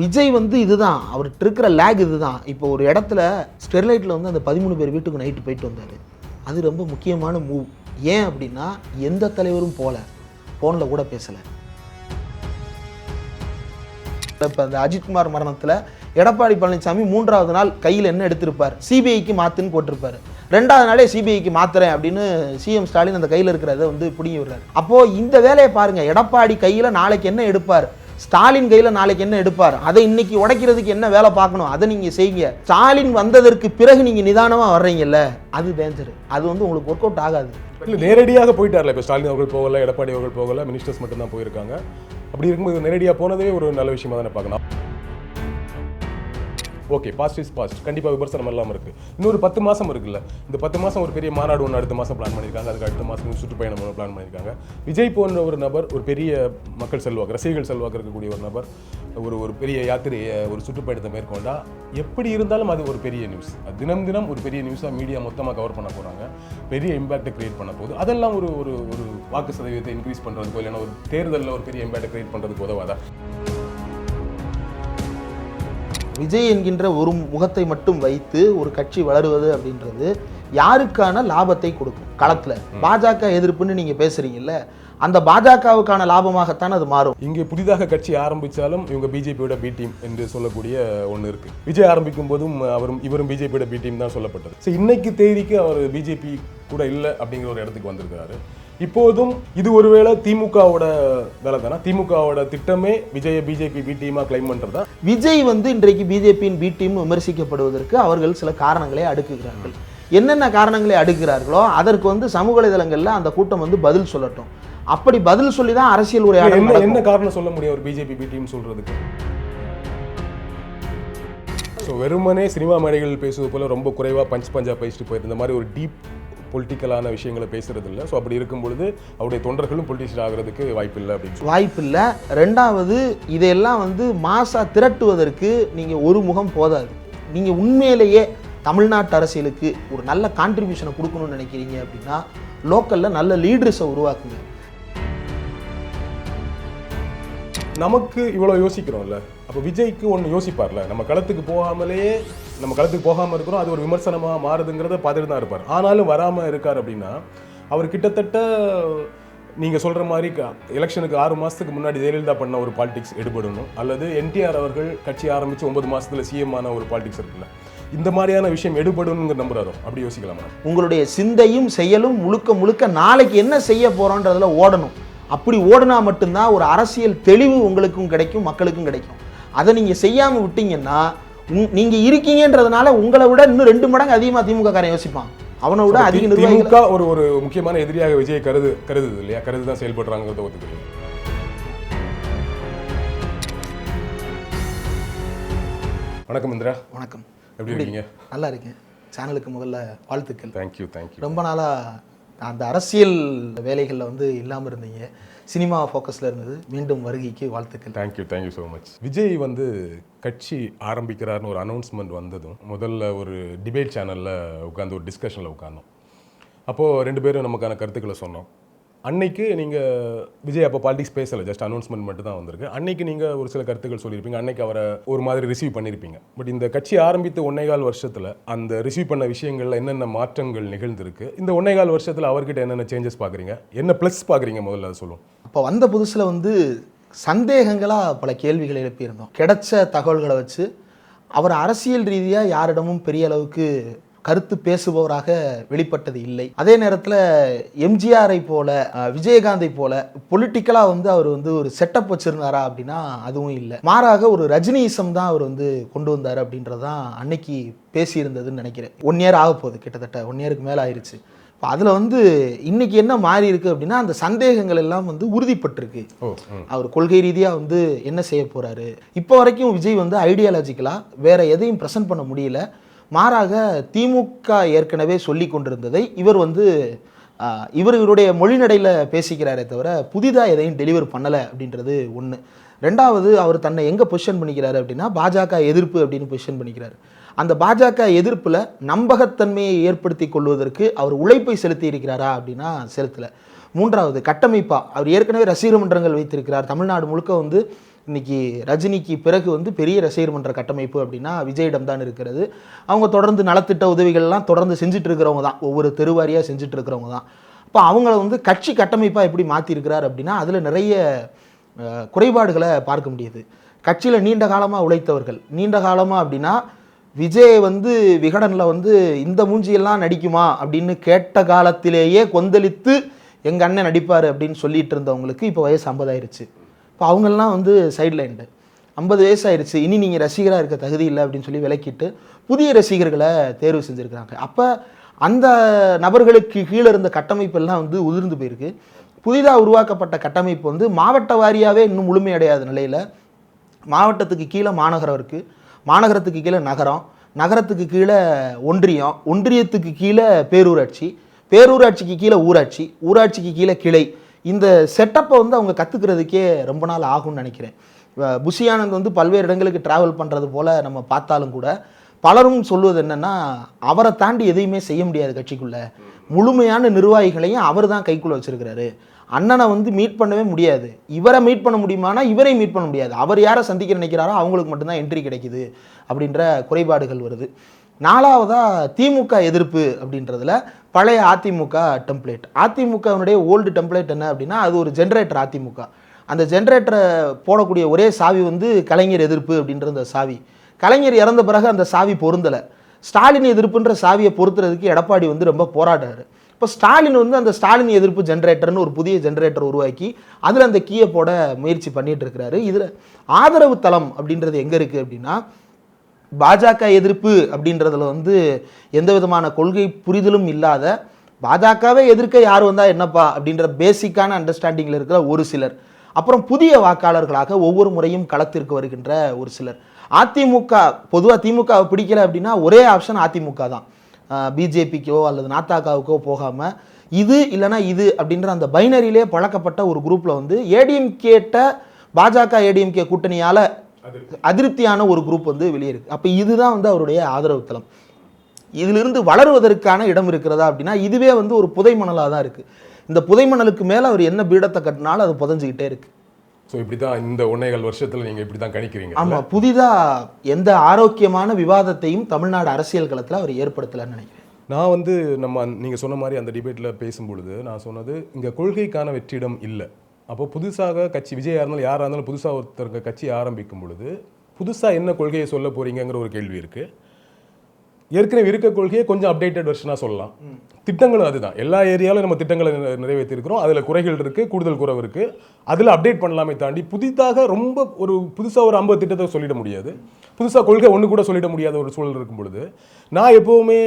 விஜய் வந்து இதுதான் அவர்கிட்ட இருக்கிற லேக் இதுதான். இப்போ ஒரு இடத்துல ஸ்டெர்லைட்டில் வந்து அந்த 13 பேர் வீட்டுக்கு நைட்டு போயிட்டு வந்தார். அது ரொம்ப முக்கியமான மூவ். ஏன் அப்படின்னா எந்த தலைவரும் ஃபோனில் கூட பேசலை. இப்போ அந்த அஜித்குமார் மரணத்தில் எடப்பாடி பழனிசாமி 3வது நாள் கையில் என்ன எடுத்திருப்பார், சிபிஐக்கு மாற்றுன்னு போட்டிருப்பார். 2வது நாளே சிபிஐக்கு மாத்துறேன் அப்படின்னு சிஎம் ஸ்டாலின் அந்த கையில் இருக்கிறத வந்து பிடிங்கி விடுறாரு. அப்போது இந்த வேலையை பாருங்கள், எடப்பாடி கையில் நாளைக்கு என்ன எடுப்பார், ஸ்டாலின் கையில் நாளைக்கு என்ன எடுப்பார், அதை இன்னைக்கு உடைக்கிறதுக்கு என்ன வேலை பார்க்கணும் அதை நீங்கள் செய்யுங்க. ஸ்டாலின் வந்ததற்கு பிறகு நீங்கள் நிதானமாக வர்றீங்கல்ல, அது டேஞ்சர். அது வந்து உங்களுக்கு ஒர்க் அவுட் ஆகாது. இல்லை, நேரடியாக போயிட்டார்ல. இப்போ ஸ்டாலின் அவர்கள் போகல, எடப்பாடி அவர்கள் போகல, மினிஸ்டர்ஸ் மட்டும்தான் போயிருக்காங்க. அப்படி இருக்கும்போது நேரடியாக போனதே ஒரு நல்ல விஷயமா தானே பார்க்கணும். Okay, past is past. கண்டிப்பாக விமர்சனம் எல்லாம் இருக்குது. இன்னொரு 10 மாதம் இருக்குல்ல, இந்த 10 மாதம் ஒரு பெரிய மாநாடு ஒன்று அடுத்த மாதம் பிளான் பண்ணியிருக்காங்க. அதுக்கு அடுத்த மாதம் சுற்றுப்பயணம் ஒன்று பிளான் பண்ணியிருக்காங்க. விஜய் போன்ற ஒரு நபர், ஒரு பெரிய மக்கள் செல்வாக்கு, ரசிகர்கள் செல்வாக்கு இருக்கக்கூடிய ஒரு நபர் ஒரு பெரிய யாத்திரையை, ஒரு சுற்றுப்பயணத்தை மேற்கொண்டா எப்படி இருந்தாலும் அது ஒரு பெரிய நியூஸ். அது தினம் தினம் ஒரு பெரிய நியூஸாக மீடியா மொத்தமாக கவர் பண்ண போகிறாங்க. பெரிய இம்பாக்டை கிரியேட் பண்ண போகுது. அதெல்லாம் ஒரு ஒரு ஒரு வாக்கு சதவீதத்தை இன்க்ரீஸ் பண்ணுறதுக்கோ இல்லைன்னா ஒரு தேர்தலில் ஒரு பெரிய இம்பாக்டை கிரியேட் பண்ணுறதுக்கு உதவாதா? விஜய் என்கின்ற ஒரு முகத்தை மட்டும் வைத்து ஒரு கட்சி வளருவது அப்படின்றது யாருக்கான லாபத்தை கொடுக்கும்? களத்தில் பாஜக எதிர்ப்புன்னு நீங்கள் பேசுறீங்கல்ல, அந்த பாஜகவுக்கான லாபமாகத்தான் அது மாறும். இங்கே புதிதாக கட்சி ஆரம்பித்தாலும் இவங்க பிஜேபியோட பி டீம் என்று சொல்லக்கூடிய ஒன்று இருக்குது. விஜய் ஆரம்பிக்கும் போதும் இவரும் பிஜேபியோட பி டீம் தான் சொல்லப்பட்டது. ஸோ இன்னைக்கு தேதிக்கு அவர் பிஜேபி கூட இல்லை அப்படிங்கிற ஒரு இடத்துக்கு வந்திருக்காரு. இப்போதும் இது ஒருவேளை திமுகவோட வேலை தானே? திமுகவோட திட்டமே விஜய பிஜேபி பி டீமா கிளைம் பண்ணுறதா? விஜய் வந்து இன்றைக்கு பிஜேபியின் பி டீம் விமர்சிக்கப்படுவதற்கு அவர்கள் சில காரணங்களை அடுக்குகிறார்கள். என்னென்ன காரணங்களை அடுக்கிறார்களோ அதற்கு வந்து சமூக வலைதளங்களில் அந்த கூட்டம் வந்து பதில் சொல்லட்டும். அப்படி பதில் சொல்லி தான் அரசியல் உரையாடல். என்ன காரணம் சொல்ல முடியும் ஒரு பிஜேபி பி டீம் சொல்றதுக்கு? ஸோ வெறுமனே சினிமா மேடைகள் பேசுவது போல ரொம்ப குறைவாக பஞ்சா பேசிட்டு போயிட்டு இந்த மாதிரி ஒரு டீப் பொலிட்டிக்கலான விஷயங்களை பேசுறது இல்லை. ஸோ அப்படி இருக்கும் பொழுது அவருடைய தொண்டர்களும் பொலிட்டிஷியன் ஆகிறதுக்கு வாய்ப்பில்லை அப்படின்னு வாய்ப்பில்லை. 2வது, இதையெல்லாம் வந்து மாசா திரட்டுவதற்கு நீங்கள் ஒரு முகம் போதாது. நீங்கள் உண்மையிலேயே தமிழ்நாட்டு அரசியலுக்கு ஒரு நல்ல கான்ட்ரிபியூஷனை கொடுக்கணும்னு நினைக்கிறீங்க அப்படின்னா லோக்கலில் நல்ல லீடர்ஸை உருவாக்குங்க. நமக்கு இவ்வளோ யோசிக்கிறோம்ல, அப்போ விஜய்க்கு ஒன்று யோசிப்பார்ல. நம்ம களத்துக்கு போகாமல் இருக்கிறோம், அது ஒரு விமர்சனமாக மாறுதுங்கிறத பார்த்துட்டு தான் இருப்பார். ஆனாலும் வராமல் இருக்கார் அப்படின்னா அவர் கிட்டத்தட்ட நீங்கள் சொல்கிற மாதிரி எலெக்ஷனுக்கு 6 மாதத்துக்கு முன்னாடி ஜெயலலிதா பண்ண ஒரு பாலிடிக்ஸ் எடுபடணும், அல்லது என்டிஆர் அவர்கள் கட்சி ஆரம்பித்து 9 மாதத்தில் சிஎம் ஆன ஒரு பாலிடிக்ஸ் இருக்குல்ல, இந்த மாதிரியான விஷயம் எடுபடும்னு நம்புறாரோ? அப்படி யோசிக்கலாமா? உங்களுடைய சிந்தையும் செயலும் முழுக்க நாளைக்கு என்ன செய்ய போகிறோன்றதுல ஓடணும். அப்படி ஓடினா மட்டும்தான் ஒரு அரசியல் தெளிவு உங்களுக்கும் கிடைக்கும், மக்களுக்கும் கிடைக்கும். அதை நீங்கள் செய்யாமல் விட்டீங்கன்னா நீங்கள் இருக்கீங்கன்றதுனால உங்களை விட இன்னும் 2 மடங்கு அதிகமாக திமுக காரன் யோசிப்பான். அவனை விட அதிக திமுக ஒரு முக்கியமான எதிரியாக விஜய் கருது இல்லையா? கருதுதான் செயல்படுறாங்கிறத ஒத்துக்கிறீங்க? வணக்கம் இந்திரா. வணக்கம். எப்படி இருக்கீங்க? நல்லா இருக்கேன். சேனலுக்கு முதல்ல வாழ்த்துக்கள். தேங்க்யூ. ரொம்ப நாளாக அந்த அரசியல் வேலைகளில் வந்து இல்லாமல் இருந்தீங்க, சினிமா ஃபோக்கஸில் இருந்தது. மீண்டும் வருகைக்கு வாழ்த்துக்கள். Thank you so much. விஜய் வந்து கட்சி ஆரம்பிக்கிறார்னு ஒரு அனௌன்ஸ்மெண்ட் வந்ததும் முதல்ல ஒரு டிபேட் சேனலில் உட்காந்து ஒரு டிஸ்கஷனில் உட்கார்ந்தோம். அப்போது 2 பேரும் நமக்கான கருத்துக்களை சொன்னோம். அன்னைக்கு நீங்கள் விஜய் அப்போ பாலிடிக்ஸ் பேசலை, ஜஸ்ட் அனௌன்ஸ்மெண்ட் மட்டும் தான் வந்திருக்கு. அன்னைக்கு நீங்கள் ஒரு சில கருத்துக்கள் சொல்லியிருப்பீங்க, அன்னைக்கு அவரை ஒரு மாதிரி ரிசீவ் பண்ணியிருப்பீங்க. பட் இந்த கட்சி ஆரம்பித்து 1.25 வருஷத்தில் அந்த ரிசீவ் பண்ண விஷயங்களில் என்னென்ன மாற்றங்கள் நிகழ்ந்திருக்கு, இந்த 1.25 வருஷத்தில் அவர்கிட்ட என்னென்ன சேஞ்சஸ் பார்க்குறீங்க, என்ன ப்ளஸ் பார்க்குறீங்க, முதல்ல அதை சொல்லுவோம். அப்போ வந்த புதுசில் வந்து சந்தேகங்களாக பல கேள்விகளை எழுப்பியிருந்தோம். கிடைச்ச தகவல்களை வச்சு அவர் அரசியல் ரீதியாக யாரிடமும் பெரிய அளவுக்கு கருத்து பேசுபவராக வெளிப்பட்டது இல்லை. அதே நேரத்தில் எம்ஜிஆரை போல, விஜயகாந்தை போல பொலிட்டிக்கலாக வந்து அவர் வந்து ஒரு செட்டப் வச்சிருந்தாரா அப்படின்னா அதுவும் இல்லை. மாறாக ஒரு ரஜினியிசம் தான் அவர் வந்து கொண்டு வந்தார் அப்படின்றதான் அன்னைக்கு பேசியிருந்ததுன்னு நினைக்கிறேன். 1 இயர் ஆக போகுது, கிட்டத்தட்ட 1 இயருக்கு மேலே ஆயிடுச்சு. இப்போ அதில் வந்து இன்னைக்கு என்ன மாறி இருக்கு அப்படின்னா அந்த சந்தேகங்கள் எல்லாம் வந்து உறுதிப்பட்டிருக்கு. அவர் கொள்கை ரீதியாக வந்து என்ன செய்ய போறாரு. இப்போ வரைக்கும் விஜய் வந்து ஐடியாலஜிக்கலாக வேற எதையும் ப்ரெசென்ட் பண்ண முடியல. மாறாக திமுக ஏற்கனவே சொல்லி கொண்டிருந்ததை இவருடைய மொழிநடையில் பேசிக்கிறாரே தவிர புதிதாக எதையும் டெலிவர் பண்ணலை அப்படின்றது ஒன்று. 2வது, அவர் தன்னை எங்கே பொசிஷன் பண்ணிக்கிறாரு அப்படின்னா பாஜக எதிர்ப்பு அப்படின்னு பொசிஷன் பண்ணிக்கிறாரு. அந்த பாஜக எதிர்ப்பில் நம்பகத்தன்மையை ஏற்படுத்தி கொள்வதற்கு அவர் உழைப்பை செலுத்தி இருக்கிறாரா அப்படின்னா செலுத்தலை. 3வது, கட்டமைப்பாக அவர் ஏற்கனவே ரசிகர் மன்றங்கள் வைத்திருக்கிறார். தமிழ்நாடு முழுக்க வந்து இன்னைக்கு ரஜினிக்கு பிறகு வந்து பெரிய ரசிகர் மன்ற கட்டமைப்பு அப்படின்னா விஜயிடம் தான் இருக்கிறது. அவங்க தொடர்ந்து நலத்திட்ட உதவிகள்லாம் தொடர்ந்து செஞ்சுட்டு இருக்கிறவங்க தான், ஒவ்வொரு தெருவாரியாக செஞ்சுட்டு இருக்கிறவங்க தான். அப்போ அவங்கள வந்து கட்சி கட்டமைப்பாக எப்படி மாற்றிருக்கிறார் அப்படின்னா அதில் நிறைய குறைபாடுகளை பார்க்க முடியுது. கட்சியில் நீண்ட காலமாக உழைத்தவர்கள், நீண்ட காலமாக அப்படின்னா விஜய் வந்து விகடனில் வந்து இந்த மூஞ்சியெல்லாம் நடிக்குமா அப்படின்னு கேட்ட காலத்திலேயே கொந்தளித்து எங்கள் அண்ணன் நடிப்பார் அப்படின்னு சொல்லிட்டு இருந்தவங்களுக்கு இப்போ வயசு 50 ஆயிருச்சு. இப்போ அவங்கெல்லாம் வந்து சைட்லைன்டு, 50 வயசு ஆயிடுச்சு, இனி நீங்கள் ரசிகராக இருக்க தகுதி இல்லை அப்படின்னு சொல்லி விலக்கிட்டு புதிய ரசிகர்களை தேர்வு செஞ்சுருக்கிறாங்க. அப்போ அந்த நபர்களுக்கு கீழே இருந்த கட்டமைப்பெல்லாம் வந்து உதிர்ந்து போயிருக்கு. புதிதாக உருவாக்கப்பட்ட கட்டமைப்பு வந்து மாவட்ட வாரியாகவே இன்னும் முழுமையடையாத நிலையில் மாவட்டத்துக்கு கீழே மாநகரம் இருக்குது, மாநகரத்துக்கு கீழே நகரம், நகரத்துக்கு கீழே ஒன்றியம், ஒன்றியத்துக்கு கீழே பேரூராட்சி, பேரூராட்சிக்கு கீழே ஊராட்சி, ஊராட்சிக்கு கீழே கிளை. இந்த செட்டப்பை வந்து அவங்க கற்றுக்கிறதுக்கே ரொம்ப நாள் ஆகும்னு நினைக்கிறேன். புஷி ஆனந்த் வந்து பல்வேறு இடங்களுக்கு ட்ராவல் பண்ணுறது போல் நம்ம பார்த்தாலும் கூட பலரும் சொல்வது என்னென்னா அவரை தாண்டி எதையுமே செய்ய முடியாது கட்சிக்குள்ளே, முழுமையான நிர்வாகிகளையும் அவர் தான் கைக்குள்ளே வச்சுருக்கிறாரு. அண்ணனை வந்து மீட் பண்ணவே முடியாது, இவரை மீட் பண்ண முடியுமானா இவரை மீட் பண்ண முடியாது, அவர் யாரை சந்திக்க நினைக்கிறாரோ அவங்களுக்கு மட்டும்தான் என்ட்ரி கிடைக்குது அப்படின்ற குறைபாடுகள் வருது. நாலாவதாக திமுக எதிர்ப்பு அப்படின்றதுல பழைய அதிமுக டெம்ப்ளேட், அதிமுகவினுடைய ஓல்டு டெம்ப்ளேட் என்ன அப்படின்னா அது ஒரு ஜென்ரேட்டர் அதிமுக. அந்த ஜென்ரேட்டரை போடக்கூடிய ஒரே சாவி வந்து கலைஞர் எதிர்ப்பு அப்படின்ற அந்த சாவி. கலைஞர் இறந்த பிறகு அந்த சாவி பொருந்தலை. ஸ்டாலின் எதிர்ப்புன்ற சாவியை பொருத்துறதுக்கு எடப்பாடி வந்து ரொம்ப போராடுறாரு. இப்போ ஸ்டாலின் வந்து அந்த ஸ்டாலின் எதிர்ப்பு ஜென்ரேட்டர்னு ஒரு புதிய ஜென்ரேட்டர் உருவாக்கி அதில் அந்த கீயை போட முயற்சி பண்ணிட்டு இருக்கிறாரு. இதில் ஆதரவு தளம் அப்படின்றது எங்கே இருக்குது அப்படின்னா பாஜக எதிர்ப்பு அப்படின்றதுல வந்து எந்த விதமான கொள்கை புரிதலும் இல்லாத, பாஜகவே எதிர்க்க யார் வந்தால் என்னப்பா அப்படின்ற பேசிக்கான அண்டர்ஸ்டாண்டிங்கில் இருக்கிற ஒரு சிலர், அப்புறம் புதிய வாக்காளர்களாக ஒவ்வொரு முறையும் களத்திற்கு வருகின்ற ஒரு சிலர். அதிமுக பொதுவாக திமுகவை பிடிக்கல அப்படின்னா ஒரே ஆப்ஷன் அதிமுக தான், பிஜேபிக்கோ அல்லது நாத்தாக்காவுக்கோ போகாமல் இது இல்லைனா இது அப்படின்ற அந்த பைனரியிலே பழக்கப்பட்ட ஒரு குரூப்பில் வந்து ஏடிஎம்கேட்ட பாஜக ஏடிஎம்கே கூட்டணியால் அதிருப்தியான ஒரு குரூப் வந்து வெளியே இருக்குது. அப்போ இதுதான் வந்து அவருடைய ஆதரவு தளம். இதிலிருந்து வளருவதற்கான இடம் இருக்கிறதா அப்படின்னா இதுவே வந்து ஒரு புதை மணலாக தான் இருக்குது. இந்த புதை மணலுக்கு மேலே அவர் என்ன பீடத்தை கட்டினாலும் அது புதைஞ்சிக்கிட்டே இருக்குது. ஸோ இப்படி தான் இந்த 1.25 வருஷத்தில் நீங்கள் இப்படி தான் கணிக்கிறீங்க? ஆமாம், புதிதாக எந்த ஆரோக்கியமான விவாதத்தையும் தமிழ்நாடு அரசியல் களத்தில் அவர் ஏற்படுத்தலைன்னு நினைக்கிறேன். நான் வந்து நீங்கள் சொன்ன மாதிரி அந்த டிபேட்டில் பேசும்பொழுது நான் சொன்னது இங்கே கொள்கைக்கான வெற்றிடம் இல்லை. அப்போ புதுசாக கட்சி விஜயா இருந்தாலும் யாராக இருந்தாலும் புதுசாக ஒருத்தருக்கு கட்சி ஆரம்பிக்கும் பொழுது புதுசாக என்ன கொள்கையை சொல்ல போகிறீங்கிற ஒரு கேள்வி இருக்குது. ஏற்கனவே இருக்க கொள்கையை கொஞ்சம் அப்டேட்டட் வெர்ஷனாக சொல்லலாம். திட்டங்களும் அதுதான், எல்லா ஏரியாவிலும் நம்ம திட்டங்களை நிறைவேற்றிருக்கிறோம், அதில் குறைகள் இருக்குது, கூடுதல் குறைவு இருக்குது, அதில் அப்டேட் பண்ணலாமே தாண்டி புதிதாக ரொம்ப புதுசாக ஒரு 50 திட்டத்தை சொல்லிட முடியாது, புதுசாக கொள்கை ஒன்று கூட சொல்லிட முடியாத ஒரு சூழல் இருக்கும் பொழுது நான் எப்போவுமே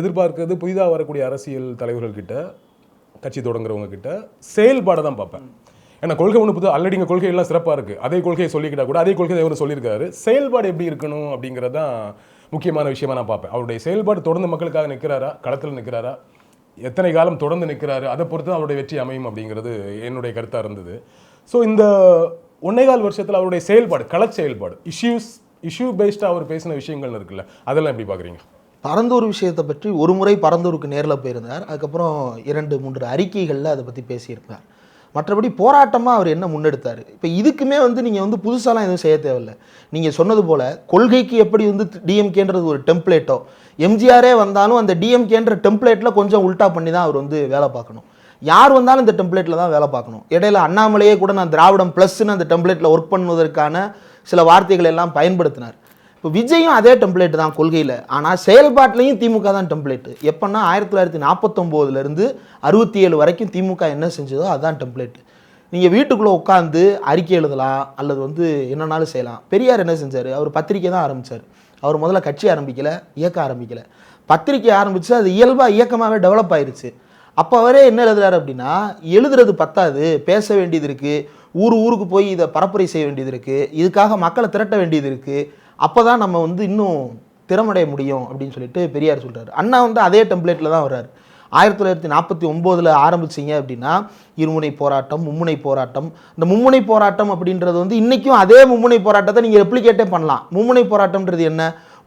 எதிர்பார்க்கிறது புதிதாக வரக்கூடிய அரசியல் தலைவர்கள்கிட்ட, கட்சி தொடங்குறவங்க கிட்ட செயல்பாடை தான் பார்ப்பேன். ஏன்னா கொள்கை ஒன்று புது ஆல்ரெடி இங்கே கொள்கை எல்லாம் சிறப்பாக இருக்குது, அதே கொள்கையை சொல்லிக்கிட்டா கூட அதே கொள்கை ஒன்று சொல்லியிருக்காரு, செயல்பாடு எப்படி இருக்கணும் அப்படிங்கிறது தான் முக்கியமான விஷயமா நான் பார்ப்பேன். அவருடைய செயல்பாடு தொடர்ந்து மக்களுக்காக நிற்கிறாரா, களத்தில் நிற்கிறாரா, எத்தனை காலம் தொடர்ந்து நிற்கிறாரு, அதை பொறுத்து தான் அவருடைய வெற்றி அமையும் அப்படிங்கிறது என்னுடைய கருத்தாக இருந்தது. ஸோ இந்த 1.25 வருஷத்தில் அவருடைய செயல்பாடு, கள செயல்பாடு, இஷ்யூ பேஸ்டாக அவர் பேசின விஷயங்கள் இருக்குல்ல, அதெல்லாம் எப்படி பார்க்குறீங்க? பரந்தூர் விஷயத்தை பற்றி ஒரு முறை பரந்தூருக்கு நேரில் போயிருந்தார், அதுக்கப்புறம் 2-3 அறிக்கைகளில் அதை பற்றி பேசியிருந்தார். மற்றபடி போராட்டமாக அவர் என்ன முன்னெடுத்தார்? இப்போ இதுக்குமே வந்து நீங்கள் வந்து புதுசாலாம் எதுவும் செய்ய தேவையில்லை. நீங்கள் சொன்னது போல் கொள்கைக்கு எப்படி வந்து டிஎம்கேன்றது ஒரு டெம்ப்ளேட்டோ, எம்ஜிஆரே வந்தாலும் அந்த டிஎம்கேன்ற டெம்ப்ளேட்டில் கொஞ்சம் உல்ட்டா பண்ணி தான் அவர் வந்து வேலை பார்க்கணும். யார் வந்தாலும் இந்த டெம்ப்ளேட்டில் தான் வேலை பார்க்கணும். இடையில அண்ணாமலையே கூட நான் திராவிடம் ப்ளஸ்ன்னு அந்த டெம்ப்ளேட்டில் ஒர்க் பண்ணுவதற்கான சில வார்த்தைகள் எல்லாம் பயன்படுத்தினார். இப்போ விஜயும் அதே டெம்ப்ளேட் தான் கொள்கையில், ஆனால் செயல்பாட்டிலையும் திமுக தான் டெம்ப்ளேட்டு. எப்போன்னா 1949 67 வரைக்கும் திமுக என்ன செஞ்சதோ அதுதான் டெம்ப்ளேட்டு. நீங்கள் வீட்டுக்குள்ளே உட்காந்து அறிக்கை எழுதலாம் அல்லது வந்து என்னன்னாலும் செய்யலாம். பெரியார் என்ன செஞ்சார்? அவர் பத்திரிக்கை தான் ஆரம்பித்தார். அவர் முதல்ல கட்சி ஆரம்பிக்கலை, இயக்கம் ஆரம்பிக்கலை, பத்திரிக்கை ஆரம்பித்து அது இயல்பாக இயக்கமாகவே டெவலப் ஆயிடுச்சு. அப்போ அவரே என்ன எழுதுறாரு அப்படின்னா, எழுதுறது பத்தாது, பேச வேண்டியது இருக்குது, ஊருக்கு போய் இதை பரப்புரை செய்ய வேண்டியது இருக்குது, இதுக்காக மக்களை திரட்ட வேண்டியது இருக்குது, அப்போ தான் நம்ம வந்து இன்னும் திறமடைய முடியும் அப்படின்னு சொல்லிட்டு பெரியார் சொல்கிறார். அண்ணா வந்து அதே டெம்ப்ளேட்டில் தான் வர்றாரு. 1949 ஆரம்பிச்சிங்க அப்படின்னா இருமுனை போராட்டம், மும்முனை போராட்டம். இந்த மும்முனை போராட்டம் அப்படின்றது வந்து இன்றைக்கும் அதே மும்முனை போராட்டத்தை நீங்கள் ரெப்ளிகேட்டே பண்ணலாம். மும்முனை போராட்டம்ன்றது என்ன?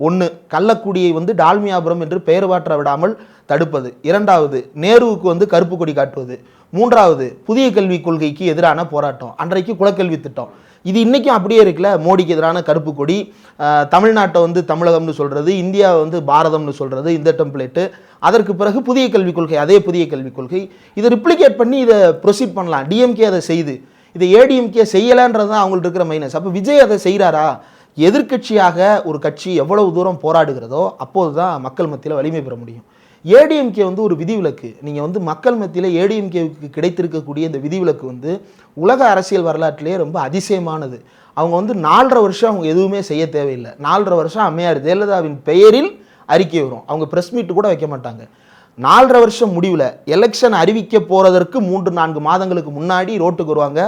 1, கள்ளக்குடியை வந்து டால்மியாபுரம் என்று பெயர் மாற்ற விடாமல் தடுப்பது. 2வது நேருவுக்கு வந்து கருப்பு கொடி காட்டுவது. 3வது புதிய கல்விக் கொள்கைக்கு எதிரான போராட்டம், அன்றைக்கு குலக்கல்வி திட்டம். இது இன்றைக்கும் அப்படியே இருக்குல்ல. மோடிக்கு எதிரான கருப்பு கொடி, தமிழ்நாட்டை வந்து தமிழகம்னு சொல்கிறது, இந்தியாவை வந்து பாரதம்னு சொல்கிறது, இந்த டெம்ப்ளேட்டு. அதற்கு பிறகு புதிய கல்விக் கொள்கை, அதே புதிய கல்விக் கொள்கை. இதை ரிப்ளிகேட் பண்ணி இதை ப்ரொசீட் பண்ணலாம். டிஎம்கே அதை செய்து, இதை ஏடிஎம்கே செய்யலைன்றது தான் அவங்கள்ட்ட இருக்கிற மைனஸ். அப்போ விஜய் அதை செய்கிறாரா? எதிர்க்கட்சியாக ஒரு கட்சி எவ்வளவு தூரம் போராடுகிறதோ அப்போது தான் மக்கள் மத்தியில் வலிமை பெற முடியும். ஏடிஎம்கே வந்து ஒரு விதிவிலக்கு. நீங்கள் வந்து மக்கள் மத்தியில் ஏடிஎம்கேவுக்கு கிடைத்திருக்கக்கூடிய இந்த விதிவிலக்கு வந்து உலக அரசியல் வரலாற்றிலேயே ரொம்ப அதிசயமானது. அவங்க வந்து 4.5 வருஷம் அவங்க எதுவுமே செய்ய தேவையில்லை. 4.5 வருஷம் அம்மையார் ஜெயலலிதாவின் பெயரில் அறிக்கை வரும். அவங்க ப்ரெஸ் மீட் கூட வைக்க மாட்டாங்க. 4.5 வருஷம் முடிவில் எலெக்ஷன் அறிவிக்க போகிறதற்கு 3-4 மாதங்களுக்கு முன்னாடி ரோட்டுக்கு வருவாங்க.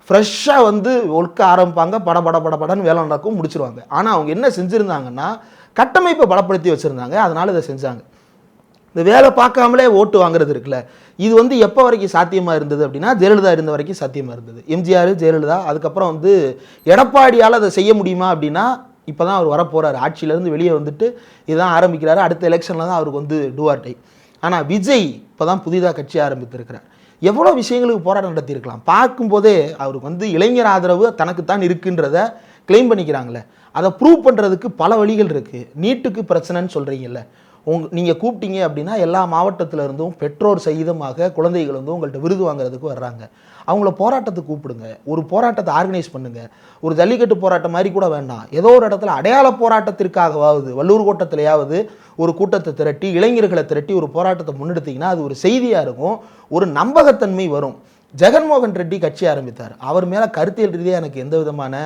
ஃப்ரெஷ்ஷாக வந்து ஒழுக்க ஆரம்பிப்பாங்க. படன்னு வேலை நடக்கும், முடிச்சிருவாங்க. ஆனால் அவங்க என்ன செஞ்சுருந்தாங்கன்னா கட்டமைப்பை பலப்படுத்தி வச்சுருந்தாங்க. அதனால் இதை செஞ்சாங்க. இந்த வேலை பார்க்காமலே ஓட்டு வாங்குறது இருக்குல்ல, இது வந்து எப்போ வரைக்கும் சாத்தியமாக இருந்தது அப்படின்னா ஜெயலலிதா இருந்த வரைக்கும் சாத்தியமாக இருந்தது. எம்ஜிஆர், ஜெயலலிதா, அதுக்கப்புறம் வந்து எடப்பாடியால் அதை செய்ய முடியுமா அப்படின்னா இப்போ தான் அவர் வரப்போகிறார். ஆட்சியிலேருந்து வெளியே வந்துட்டு இதுதான் ஆரம்பிக்கிறாரு. அடுத்த எலெக்ஷனில் தான் அவருக்கு வந்து டூஆர்டை. ஆனால் விஜய் இப்போ தான் புதிதாக கட்சி ஆரம்பித்திருக்கிறார். எவ்வளோ விஷயங்களுக்கு போராட்டம் நடத்தியிருக்கலாம். பார்க்கும்போதே அவருக்கு வந்து இளைஞர் ஆதரவு தனக்குத்தான் இருக்குன்றத கிளைம் பண்ணிக்கிறாங்களே, அதை ப்ரூவ் பண்ணுறதுக்கு பல வழிகள் இருக்குது. நீட்டுக்கு பிரச்சனைன்னு சொல்கிறீங்கல்ல, நீங்கள் கூப்பிட்டீங்க அப்படின்னா எல்லா மாவட்டத்தில் இருந்தும் பெற்றோர் சகிதமாக குழந்தைகள் வந்து உங்கள்கிட்ட விருது வாங்குறதுக்கு வர்றாங்க. அவங்கள போராட்டத்துக்கு கூப்பிடுங்க, ஒரு போராட்டத்தை ஆர்கனைஸ் பண்ணுங்கள். ஒரு ஜல்லிக்கட்டு போராட்டம் மாதிரி கூட வேண்டாம், ஏதோ ஒரு இடத்துல அடையாள போராட்டத்திற்காகவாவது வள்ளூர் கோட்டத்திலேயாவது ஒரு கூட்டத்தை திரட்டி இளைஞர்களை திரட்டி ஒரு போராட்டத்தை முன்னெடுத்தீங்கன்னா அது ஒரு செய்தியாக இருக்கும், ஒரு நம்பகத்தன்மை வரும். ஜெகன்மோகன் ரெட்டி கட்சி ஆரம்பித்தார். அவர் மேலே கருத்தியல் ரீதியாக எனக்கு எந்த விதமான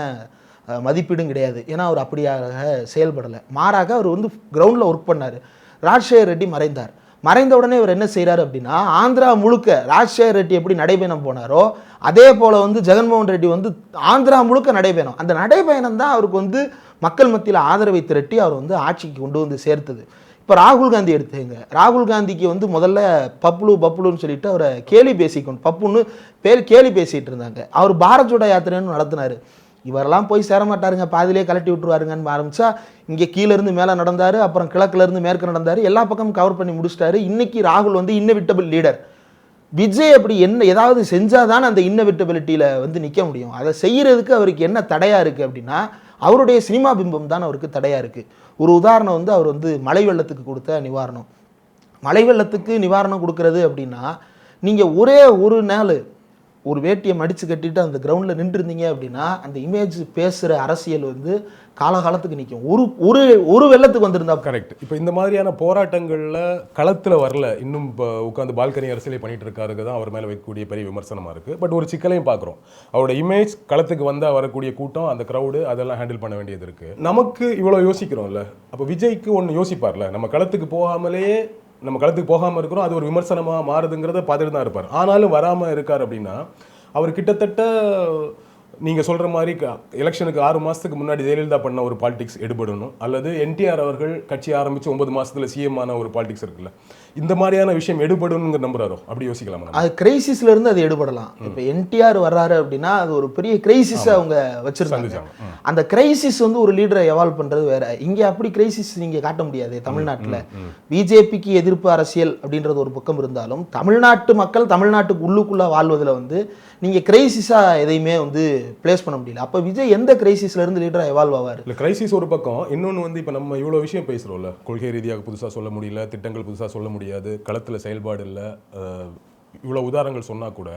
மதிப்பீடும் கிடையாது. ஏன்னா அவர் அப்படியாக செயல்படலை. மாறாக அவர் வந்து கிரவுண்டில் ஒர்க் பண்ணார். ராஜசேகர் ரெட்டி மறைந்தார். மறைந்த உடனே இவர் என்ன செய்கிறார் அப்படின்னா ஆந்திரா முழுக்க ராஜசேகர் ரெட்டி எப்படி நடைபயணம் போனாரோ அதே போல் வந்து ஜெகன்மோகன் ரெட்டி வந்து ஆந்திரா முழுக்க நடைபயணம். அந்த நடைபயணம் தான் அவருக்கு வந்து மக்கள் மத்தியில் ஆதரவை திரட்டி அவர் வந்து ஆட்சிக்கு கொண்டு வந்து சேர்த்தது. இப்போ ராகுல் காந்தி எடுத்துங்க. ராகுல் காந்திக்கு வந்து முதல்ல பப்புலுன்னு சொல்லிட்டு அவரை கேலி பேசிக்கணும், பப்புன்னு பேர் கேலி பேசிகிட்டு இருந்தாங்க. அவர் பாரத் ஜோடோ யாத்திரைன்னு நடத்தினார். இவரெல்லாம் போய் சேரமாட்டாருங்க, பாதிலே கலட்டி விட்டுருவாருங்கன்னு ஆரம்பித்தா இங்கே கீழேருந்து மேலே நடந்தார், அப்புறம் கிழக்குலேருந்து மேற்கு நடந்தார், எல்லா பக்கமும் கவர் பண்ணி முடிச்சிட்டாரு. இன்றைக்கி ராகுல் வந்து இன்னவிட்டபிள் லீடர். விஜய் அப்படி என்ன ஏதாவது செஞ்சால் தான் அந்த இன்னவிட்டபிலிட்டியில் வந்து நிற்க முடியும். அதை செய்கிறதுக்கு அவருக்கு என்ன தடையாக இருக்குது அப்படின்னா அவருடைய சினிமா பிம்பம் தான் அவருக்கு தடையாக இருக்குது. ஒரு உதாரணம் வந்து அவர் வந்து மழை வெள்ளத்துக்கு கொடுத்த நிவாரணம். மழை வெள்ளத்துக்கு நிவாரணம் கொடுக்கறது அப்படின்னா நீங்கள் ஒரே ஒரு நாள் ஒரு வேட்டியை மடித்து கட்டிட்டு அந்த கிரவுண்டில் நின்றுருந்தீங்க அப்படின்னா அந்த இமேஜ் பேசுகிற அரசியல் வந்து காலகாலத்துக்கு நிற்கும். ஒரு வெள்ளத்துக்கு வந்திருந்தா கரெக்ட். இப்போ இந்த மாதிரியான போராட்டங்களில் களத்தில் வரல, இன்னும் இப்போ உட்காந்து பால்கனி அரசியலை பண்ணிட்டு இருக்காருக்கு தான் அவர் மேலே வைக்கக்கூடிய பெரிய விமர்சனமாக இருக்குது. பட் ஒரு சிக்கலையும் பார்க்குறோம். அவரோட இமேஜ் களத்துக்கு வந்தால் வரக்கூடிய கூட்டம், அந்த க்ரௌடு, அதெல்லாம் ஹேண்டில் பண்ண வேண்டியது இருக்குது. நமக்கு இவ்வளோ யோசிக்கிறோம்ல, அப்போ விஜய்க்கு ஒன்று யோசிப்பார்ல, நம்ம களத்துக்கு போகாமல் இருக்கிறோம், அது ஒரு விமர்சனமாக மாறுதுங்கிறத பார்த்துட்டு தான் இருப்பார். ஆனாலும் வராமல் இருக்கார் அப்படின்னா அவர் கிட்டத்தட்ட நீங்கள் சொல்கிற மாதிரி எலெக்ஷனுக்கு 6 மாதத்துக்கு முன்னாடி ஜெயலலிதா பண்ண ஒரு பாலிடிக்ஸ் எடுபடணும், அல்லது என்டிஆர் அவர்கள் கட்சி ஆரம்பித்து 9 மாதத்தில் சிஎம் ஆன ஒரு பாலிடிக்ஸ் இருக்குல்ல, இந்த மாதிரியான விஷயம் எடுபடும்னு நம்புறாரோ? அப்படி யோசிக்கலாம். அது கிரைசிஸ்ல இருந்து அது எடுபடலாம். இப்போ என்டிஆர் வர்றாரு அப்படின்னா அது ஒரு பெரிய கிரைசிஸ் அவங்க வச்சிருந்தாங்க. அந்த கிரைசிஸ் வந்து ஒரு லீடரை எவால்வ் பண்றது வேற. இங்கே அப்படி கிரைசிஸ் நீங்க காட்ட முடியாது. தமிழ்நாட்டில் பிஜேபிக்கு எதிர்ப்பு அரசியல் அப்படின்றது ஒரு பக்கம் இருந்தாலும் தமிழ்நாட்டு மக்கள் தமிழ்நாட்டுக்கு உள்ளுக்குள்ள வாழ்வதில் வந்து நீங்க கிரைசிஸா எதையுமே வந்து பிளேஸ் பண்ண முடியல. அப்போ விஜய் எந்த கிரைசிஸ்ல இருந்து லீடரா எவால்வ் ஆவார்? இல்லை, கிரைசிஸ் ஒரு பக்கம். இன்னொன்று வந்து இப்போ நம்ம இவ்வளோ விஷயம் பேசுகிறோம்ல, கொள்கை ரீதியாக புதுசாக சொல்ல முடியல, திட்டங்கள் புதுசாக சொல்ல முடியாது, களத்தில் செயல்பாடு இல்லை, இவ்வளோ உதாரணங்கள் சொன்னால் கூட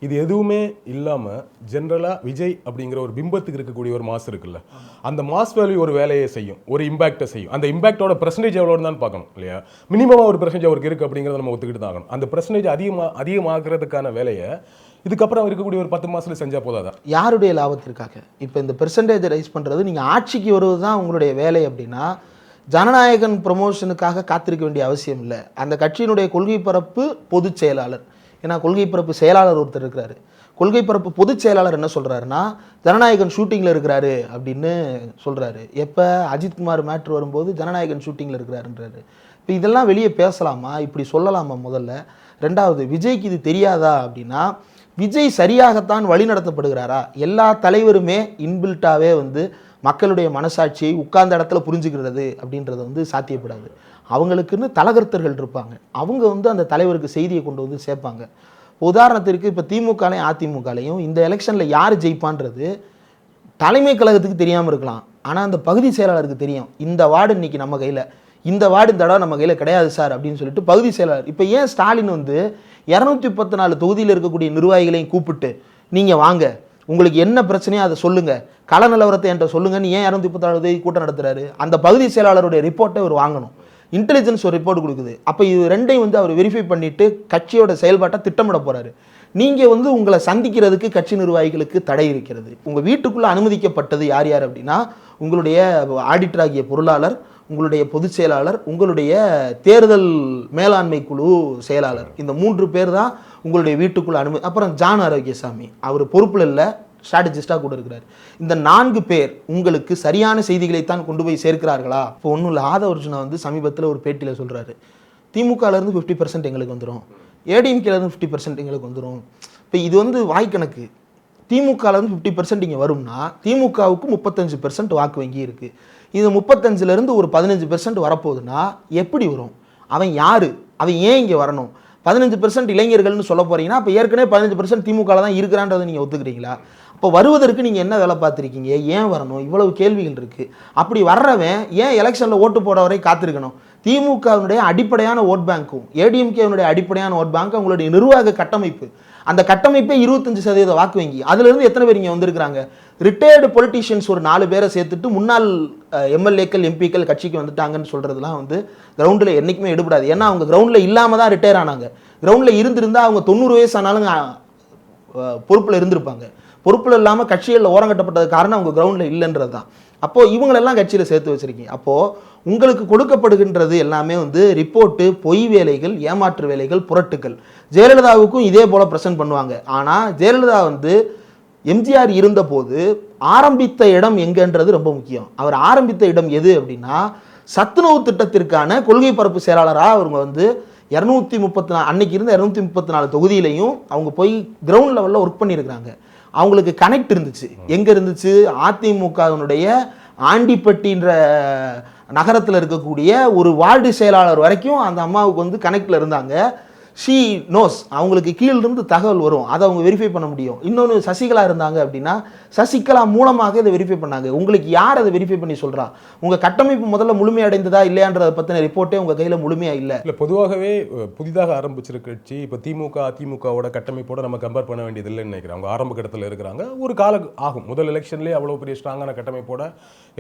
இது எதுவுமே இல்லாமல் ஜென்ரலாக விஜய் அப்படிங்கிற ஒரு பிம்பத்துக்கு இருக்கக்கூடிய ஒரு மாஸ் இருக்குல்ல, அந்த மாஸ் வேல்யூ ஒரு வேலையை செய்யும், ஒரு இம்பாக்டை செய்யும். அந்த இம்பாக்டோட பெர்சன்டேஜ் எவ்வளோன்னு தான் பார்க்கணும் இல்லையா? மினிமமாக ஒரு பெர்சன்டேஜ் அவருக்கு இருக்குது அப்படிங்கிறத நம்ம ஒத்துக்கிட்டு தான் ஆகணும். அந்த பெர்சன்டேஜ் அதிகமாகிறதுக்கான வேலையை இதுக்கப்புறம் இருக்கக்கூடிய ஒரு 10 மாதத்தில் செஞ்சால் போதாதா? யாருடைய லாபத்திற்காக இப்போ இந்த பெர்சன்டேஜ் ரைஸ் பண்ணுறது? நீங்கள் ஆட்சிக்கு வருவது தான் உங்களுடைய வேலை அப்படின்னா ஜனநாயகன் ப்ரமோஷனுக்காக காத்திருக்க வேண்டிய அவசியம் இல்லை. அந்த கட்சியினுடைய கொள்கை பரப்பு பொதுச் செயலாளர், ஏன்னா கொள்கை பரப்பு செயலாளர் ஒருத்தர் இருக்கிறாரு, கொள்கை பரப்பு பொதுச் செயலாளர் என்ன சொல்கிறாருன்னா ஜனநாயகன் ஷூட்டிங்கில் இருக்கிறாரு அப்படின்னு சொல்கிறாரு. எப்போ அஜித்குமார் மேட்ரு வரும்போது ஜனநாயகன் ஷூட்டிங்கில் இருக்கிறாருன்றாரு. இப்போ இதெல்லாம் வெளியே பேசலாமா? இப்படி சொல்லலாமா? முதல்ல. ரெண்டாவது, விஜய்க்கு இது தெரியாதா அப்படின்னா விஜய் சரியாகத்தான் வழி நடத்தப்படுகிறாரா? எல்லா தலைவருமே இன்பில்ட்டாகவே வந்து மக்களுடைய மனசாட்சியை உட்கார்ந்த இடத்துல புரிஞ்சுக்கிறது அப்படின்றது வந்து சாத்தியப்படாது. அவங்களுக்குன்னு தலகர்த்தர்கள் இருப்பாங்க, அவங்க வந்து அந்த தலைவருக்கு செய்தியை கொண்டு வந்து சேர்ப்பாங்க. உதாரணத்திற்கு இப்போ திமுகலையும் அதிமுகலையும் இந்த எலெக்ஷனில் யார் ஜெயிப்பான்றது தலைமை கழகத்துக்கு தெரியாமல் இருக்கலாம், ஆனால் அந்த பகுதி செயலாளருக்கு தெரியும் இந்த வார்டு இன்னைக்கு நம்ம கையில், இந்த வார்டு இந்த தடவை நம்ம கையில் கிடையாது சார் அப்படின்னு சொல்லிட்டு பகுதி செயலாளர். இப்போ ஏன் ஸ்டாலின் வந்து 234 தொகுதியில் இருக்கக்கூடிய நிர்வாகிகளையும் கூப்பிட்டு நீங்கள் வாங்க, உங்களுக்கு என்ன பிரச்சனையோ அதை சொல்லுங்கள், கள நிலவரத்தை என்கிட்ட சொல்லுங்கன்னு ஏன் 234 தொகுதி கூட்டம் நடத்துறாரு? அந்த பகுதி செயலாளருடைய ரிப்போர்ட்டை அவர் வாங்கணும். இன்டெலிஜென்ஸ் ஒரு ரிப்போர்ட் கொடுக்குது. அப்போ இது ரெண்டையும் வந்து அவர் வெரிஃபை பண்ணிட்டு கட்சியோட செயல்பாட்டை திட்டமிட போறாரு. நீங்கள் வந்து உங்களை சந்திக்கிறதுக்கு கட்சி நிர்வாகிகளுக்கு தடை இருக்கிறது. உங்கள் வீட்டுக்குள்ளே அனுமதிக்கப்பட்டது யார் யார் அப்படின்னா, உங்களுடைய ஆடிட்டர் ஆகிய பொருளாளர், உங்களுடைய பொதுச் செயலாளர், உங்களுடைய தேர்தல் மேலாண்மை குழு செயலாளர், இந்த 3 பேர் தான் உங்களுடைய வீட்டுக்குள்ள அனுமதி. அப்புறம் ஜான் ஆரோக்கியசாமி, அவர் பொறுப்பில் இல்லை, ஸ்ட்ராட்டஜிஸ்டாக கூட இருக்கிறார். இந்த 4 பேர் உங்களுக்கு சரியான செய்திகளைத்தான் கொண்டு போய் சேர்க்கிறார்களா? இப்போ ஒன்றும் இல்லை, ஆதவர்ஜுனா வந்து சமீபத்தில் ஒரு பேட்டியில் சொல்கிறாரு, திமுகலேருந்து 50% எங்களுக்கு வந்துடும், ஏடிஎம்கேலேருந்து 50% எங்களுக்கு வந்துடும். இப்போ இது வந்து வாய்க்கணக்கு. திமுகலேருந்து 50% இங்கே வரும்னா திமுகவுக்கு 35% வாக்கு வங்கி இருக்குது. இது 35லேருந்து ஒரு 15% வரப்போகுதுன்னா எப்படி வரும்? அவன் யார்? அவன் ஏன் இங்கே வரணும்? 15% இளைஞர்கள்னு சொல்ல போகிறீங்கன்னா அப்போ ஏற்கனவே 15% திமுகவில் தான் இருக்கிறான்றதை நீங்கள் ஒத்துக்கிறீங்களா? அப்போ வருவதற்கு நீங்கள் என்ன வேலை பார்த்துருக்கீங்க? ஏன் வரணும்? இவ்வளவு கேள்விகள் இருக்குது. அப்படி வர்றவன் ஏன் எலெக்ஷனில் ஓட்டு போட வரை காத்திருக்கணும்? திமுகவினுடைய அடிப்படையான ஓட் பேங்க்கும் ஏடிஎம்கேனுடைய அடிப்படையான ஓட் பேங்க் உங்களுடைய நிர்வாக கட்டமைப்பு, அந்த கட்டமைப்பே 25% வாக்கு வங்கி. அதுலேருந்து எத்தனை பேர் இங்கே வந்திருக்கிறாங்க? ரிட்டையர்டு பொலிட்டீஷியன்ஸ் ஒரு 4 பேரை சேர்த்துட்டு முன்னாள் எம்எல்ஏக்கள் எம்பிக்கள் கட்சிக்கு வந்துட்டாங்கன்னு சொல்கிறதுலாம் வந்து கிரவுண்டில் என்றைக்குமே எடுபடாது. ஏன்னா அவங்க கிரவுண்டில் இல்லாமல் தான் ரிட்டையர் ஆனாங்க. கிரவுண்டில் இருந்திருந்தால் அவங்க 90 வயசு ஆனாலும் பொறுப்பில் இருந்திருப்பாங்க. பொறுப்பில் இல்லாமல் கட்சிகளில் ஓரங்கட்டப்பட்டது காரணம் அவங்க கிரவுண்டில் இல்லைன்றது தான். அப்போது இவங்களெல்லாம் கட்சியில் சேர்த்து வச்சுருக்கீங்க. அப்போது உங்களுக்கு கொடுக்கப்படுகின்றது எல்லாமே வந்து ரிப்போர்ட்டு, பொய் வேலைகள், ஏமாற்று வேலைகள், புரட்டுக்கள். ஜெயலலிதாவுக்கும் இதே போல் ப்ரெசென்ட் பண்ணுவாங்க. ஆனால் ஜெயலலிதா வந்து எம்ஜிஆர் இருந்தபோது ஆரம்பித்த இடம் எங்கன்றது ரொம்ப முக்கியம். அவர் ஆரம்பித்த இடம் எது அப்படின்னா, சத்துணவு திட்டத்திற்கான கொள்கை பரப்பு செயலாளராக அவங்க வந்து 234 அன்னைக்கு இருந்த 234 தொகுதியிலையும் அவங்க போய் கிரவுண்ட் லெவலில் ஒர்க் பண்ணியிருக்கிறாங்க. அவங்களுக்கு கனெக்ட் இருந்துச்சு. எங்கே இருந்துச்சு? அதிமுகவினுடைய ஆண்டிப்பட்டின்ற நகரத்தில் இருக்கக்கூடிய ஒரு வார்டு செயலாளர் வரைக்கும் அந்த அம்மாவுக்கு வந்து கனெக்டில் இருந்தாங்க. ஷீ நோஸ், அவங்களுக்கு கீழிருந்து தகவல் வரும், அதை அவங்க வெரிஃபை பண்ண முடியும். இன்னொன்று சசிகலா இருந்தாங்க அப்படின்னா சசிகலா மூலமாக இதை வெரிஃபை பண்ணாங்க. உங்களுக்கு யார் அதை வெரிஃபை பண்ணி சொல்கிறா? உங்கள் கட்டமைப்பு முதல்ல முழுமையடைந்ததா இல்லையான்றதை பற்றின ரிப்போர்ட்டே உங்கள் கையில் முழுமையாக இல்லை. இல்லை, பொதுவாகவே புதிதாக ஆரம்பிச்சிருக்க கட்சி இப்போ திமுக அதிமுகவோட கட்டமைப்போட நம்ம கம்பேர் பண்ண வேண்டியது இல்லைன்னு நினைக்கிறேன். அவங்க ஆரம்ப கட்டத்தில் இருக்கிறாங்க. ஒரு காலம் ஆகும். முதல் எலெக்ஷன்லேயே அவ்வளோ பெரிய ஸ்ட்ராங்கான கட்டமைப்போட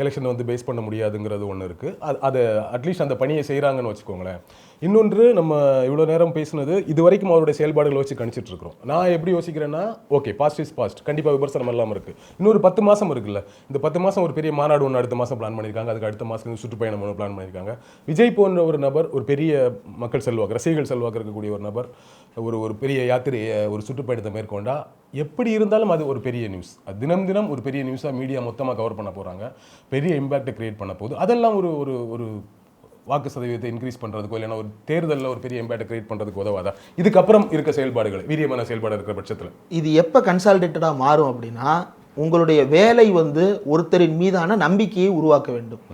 எலெக்ஷன் வந்து பேஸ் பண்ண முடியாதுங்கிறது ஒன்று இருக்குது. அது அட்லீஸ்ட் அந்த பணியை செய்கிறாங்கன்னு வச்சுக்கோங்களேன். இன்னொன்று, நம்ம இவ்வளோ நேரம் பேசுனது இது வரைக்கும் அவருடைய செயல்பாடுகளை வச்சு கணிச்சிட்டு இருக்கிறோம். நான் எப்படி யோசிக்கிறேன்னா, ஓகே, பாஸ்ட் இஸ் பாஸ்ட், கண்டிப்பாக விமர்சனம் எல்லாம் இருக்குது. இன்னொரு 10 மாதம் இருக்குல்ல, இந்த 10 மாதம் ஒரு பெரிய மாநாடு ஒன்று அடுத்த மாதம் பிளான் பண்ணியிருக்காங்க. அதுக்கு அடுத்த மாதம் சுற்றுப்பயணம் ஒன்று பிளான் பண்ணியிருக்காங்க. விஜய் போன்ற ஒரு நபர், ஒரு பெரிய மக்கள் செல்வாக்கு, ரசிகர்கள் செல்வாக்கு இருக்கக்கூடிய ஒரு நபர் ஒரு பெரிய யாத்திரையை, ஒரு சுற்றுப்பயணத்தை மேற்கொண்டா எப்படி இருந்தாலும் அது ஒரு பெரிய நியூஸ். அது தினம் தினம் ஒரு பெரிய நியூஸாக மீடியா மொத்தமாக கவர் பண்ண போகிறாங்க. பெரிய இம்பேக்டை கிரியேட் பண்ண போகுது. அதெல்லாம் ஒரு வாக்கு சதவீதத்தை இன்க்ரீஸ் பண்ணுறதுக்கோ இல்லைன்னா ஒரு தேர்தலில் ஒரு பெரிய இம்பேக்டை கிரியேட் பண்ணுறதுக்கு உதவாதா? இதுக்கப்புறம் இருக்க செயல்பாடுகள், வீரியமான செயல்பாடு இருக்கிற பட்சத்தில் இது எப்போ கன்சாலிடேட்டடாக மாறும் அப்படின்னா, உங்களுடைய வேலை வந்து ஒருத்தரின் மீதான நம்பிக்கையை உருவாக்க வேண்டும்.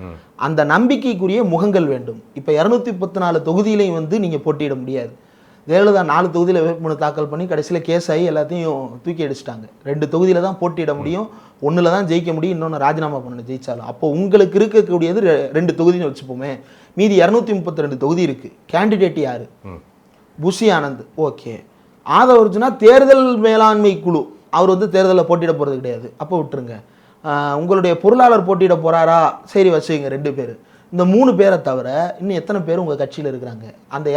அந்த நம்பிக்கைக்குரிய முகங்கள் வேண்டும். இப்போ 234 தொகுதியிலையும் வந்து நீங்கள் போட்டியிட முடியாது. ஜெயலலிதா 4 தொகுதியில் வேட்புமனு தாக்கல் பண்ணி கடைசியில் கேஸ் ஆகி எல்லாத்தையும் தூக்கி அடிச்சிட்டாங்க. 2 தொகுதியில் தான் போட்டியிட முடியும், 1 தான் ஜெயிக்க முடியும், இன்னொன்று ராஜினாமா பண்ண ஜெயிச்சாலும். அப்போ உங்களுக்கு இருக்கக்கூடியது 2 தொகுதின்னு வச்சுப்போமே, மீதி 232 தொகுதி இருக்குது. கேண்டிடேட் யார்? புஷி ஆனந்த். ஓகே, ஆதவர்ஜுனா தேர்தல் மேலாண்மை குழு, அவர் வந்து தேர்தலில் போட்டியிட போகிறது கிடையாது. அப்போ விட்டுருங்க. உங்களுடைய பொருளாளர் போட்டியிட போகிறாரா? சரி, வச்சுங்க 2 பேர். இந்த 3 பேரை தவிர இன்னும் எத்தனை பேர் உங்கள் கட்சியில் இருக்கிறாங்க? அந்த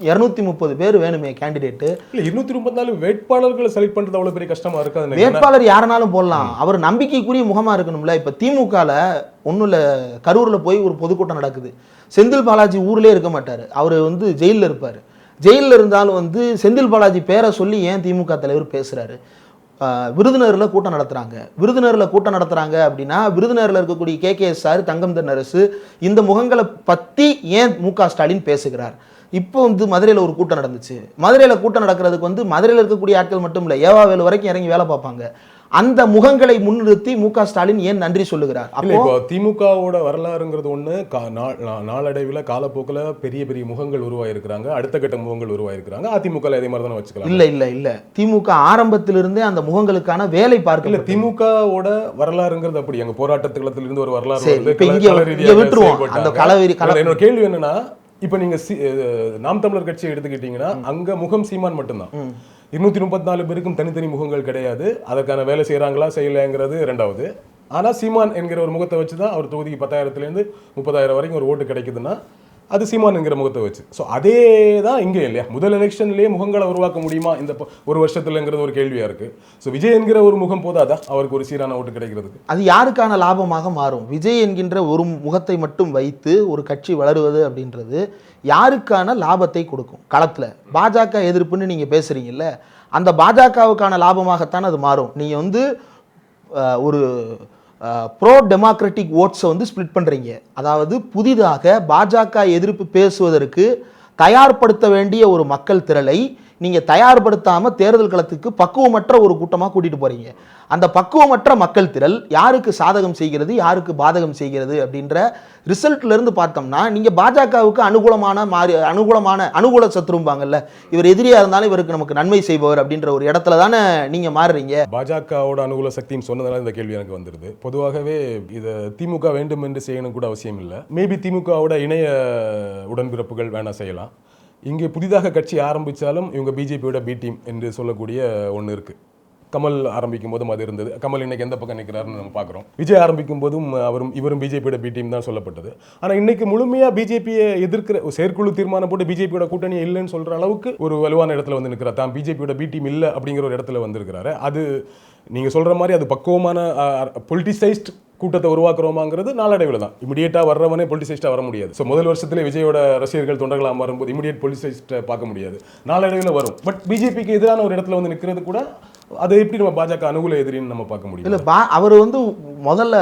230 பேர் வேணுமே கேண்டிடேட்டு. இல்லை, 234 வேட்பாளர்களை செலக்ட் பண்ணுறது அவ்வளோ பெரிய கஷ்டமாக இருக்காது. வேட்பாளர் யாருனாலும் போடலாம், அவர் நம்பிக்கைக்குரிய முகமாக இருக்கணும்ல. இப்போ திமுகவில் ஒன்றும் இல்லை, கரூரில் போய் ஒரு பொதுக்கூட்டம் நடக்குது. செந்தில் பாலாஜி ஊர்லேயே இருக்க மாட்டார், அவர் வந்து ஜெயிலில் இருப்பார். ஜெயிலில் இருந்தாலும் வந்து செந்தில் பாலாஜி பேரை சொல்லி ஏன் திமுக தலைவர் பேசுகிறாரு? விருதுநகரில் கூட்டம் நடத்துகிறாங்க அப்படின்னா விருதுநகரில் இருக்கக்கூடிய KKS சார், தங்கம் தென்னரசு, இந்த முகங்களை பற்றி ஏன் MK ஸ்டாலின் பேசுகிறார்? இப்போ வந்து மதுரையில் ஒரு கூட்டம் நடந்துச்சு. மதுரையில் கூட்டம் நடக்கிறதுக்கு வந்து மதுரையில் இருக்கக்கூடிய ஆட்கள் மட்டும் இல்லை, ஏவாவேலு வரைக்கும் இறங்கி வேலை பார்ப்பாங்க. அந்த முகங்களை முன்னிறுத்தி மு.க. ஸ்டாலின் ஏன் நன்றி சொல்லுகிறார்? இல்ல, இப்போ திமுகவோட வரலாறுங்கிறது ஒண்ணு, நாளடைவில் காலப்போக்கில் பெரிய பெரிய முகங்கள் உருவாயிருக்கிறாங்க, அடுத்த கட்ட முகங்கள் உருவாயிருக்கிறாங்க. அதிமுக அதே மாதிரி தானே வச்சுக்கலாம். இல்ல திமுக ஆரம்பத்திலிருந்தே அந்த முகங்களுக்கான வேலை பார்க்க. இல்ல, திமுகவோட வரலாறுங்கிறது அப்படி எங்க போராட்டத்துல இருந்து ஒரு வரலாறு என்னோட கேள்வி என்னன்னா, இப்ப நீங்க நாம் தமிழர் கட்சியை எடுத்துக்கிட்டீங்கன்னா அங்க முகம் சீமான் மட்டும்தான். 234 பேருக்கும் தனித்தனி முகங்கள் கிடையாது. அதற்கான வேலை செய்யறாங்களா செய்யலைங்கிறது ரெண்டாவது. ஆனா சீமான் என்கிற ஒரு முகத்தை வச்சுதான் அவர் தொகுதிக்கு 10,000 30,000 வரைக்கும் ஒரு ஓட்டு கிடைக்குதுன்னா அது சீமான் என்கிற முகத்தை வச்சு. ஸோ அதே தான் இங்கே இல்லையா? முதல் எலெக்ஷன்லேயே முகங்களை உருவாக்க முடியுமா இந்த ஒரு வருஷத்துலங்கிறது ஒரு கேள்வியா இருக்கு. ஸோ விஜய் என்கிற ஒரு முகம் போதாதா அவருக்கு ஒரு சீரான ஓட்டு கிடைக்கிறதுக்கு? அது யாருக்கான லாபமாக மாறும்? விஜய் என்கின்ற ஒரு முகத்தை மட்டும் வைத்து ஒரு கட்சி வளருவது அப்படின்றது யாருக்கான லாபத்தை கொடுக்கும்? களத்தில் பாஜக எதிர்ப்புன்னு நீங்கள் பேசுறீங்கல்ல, அந்த பாஜகவுக்கான லாபமாகத்தான் அது மாறும். நீங்கள் வந்து ஒரு ப்ரோ டெமோக்ராட்டிக் ஓட்ஸை வந்து ஸ்பிளிட் பண்ணுறீங்க. அதாவது புதிதாக பாஜக எதிர்ப்பு பேசுவதற்கு தயார்படுத்த வேண்டிய ஒரு மக்கள் திரளை நீங்கள் தயார்படுத்தாமல் தேர்தல் களத்துக்கு பக்குவமற்ற ஒரு கூட்டமாக கூட்டிகிட்டு போகிறீங்க. அந்த பக்குவமற்ற மக்கள் திரள் யாருக்கு சாதகம் செய்கிறது, யாருக்கு பாதகம் செய்கிறது அப்படின்ற ரிசல்ட்லேருந்து பார்த்தோம்னா நீங்கள் பாஜகவுக்கு அனுகூல சத்ரும்பாங்கல்ல, இவர் எதிரியாக இருந்தாலும் இவருக்கு நமக்கு நன்மை செய்பவர் அப்படின்ற ஒரு இடத்துல தானே நீங்கள் மாறுறீங்க. பாஜகவோட அனுகூல சக்தின்னு சொன்னதால இந்த கேள்வி எனக்கு வந்துடுது. பொதுவாகவே இதை திமுக வேண்டும் என்று செய்யணும் கூட அவசியம் இல்லை. மேபி திமுகவோட இணைய உடன்பிறப்புகள் வேணா செய்யலாம். இங்கே புதிதாக கட்சி ஆரம்பித்தாலும் இவங்க பிஜேபியோட பி டீம் என்று சொல்லக்கூடிய ஒன்று இருக்குது. கமல் ஆரம்பிக்கும் போதும் அது இருந்தது. கமல் இன்னைக்கு எந்த பக்கம் நிற்கிறாருன்னு நம்ம பார்க்குறோம். விஜய் ஆரம்பிக்கும் போதும் இவரும் பிஜேபியோட பி டீம் தான் சொல்லப்பட்டது. ஆனால் இன்னைக்கு முழுமையாக பிஜேபியை எதிர்க்கிற செயற்குழு தீர்மானம் போட்டு பிஜேபியோட கூட்டணி இல்லைன்னு சொல்கிற அளவுக்கு ஒரு வலுவான இடத்துல வந்து நிற்கிறார். தான் பிஜேபியோட பி டீம் இல்லை அப்படிங்கிற ஒரு இடத்துல வந்திருக்கிறாரு. அது நீங்கள் சொல்கிற மாதிரி அது பக்குவமான பொலிட்டிசைஸ்ட் கூட்டத்தை உருவாக்குறோமாங்கிறது நாளடைவில் தான். இமிடியேட்டாக வர்றவனே பொலிட்டிசைஸ்டாக வர முடியாது. ஸோ முதல் வருஷத்துல விஜயோட ரசிகர்கள் தொண்டர்களாக வரும்போது இமிடியேட் பொலிட்டிசைஸ்ட்டை பார்க்க முடியாது. நாளடைவில் வரும். பட் பிஜேபிக்கு எதிரான ஒரு இடத்துல வந்து நிற்கிறது கூட அதை எப்படி நம்ம பாஜக அனுகூல எதிரின்னு நம்ம பார்க்க முடியும்? இல்லை, அவர் வந்து முதல்ல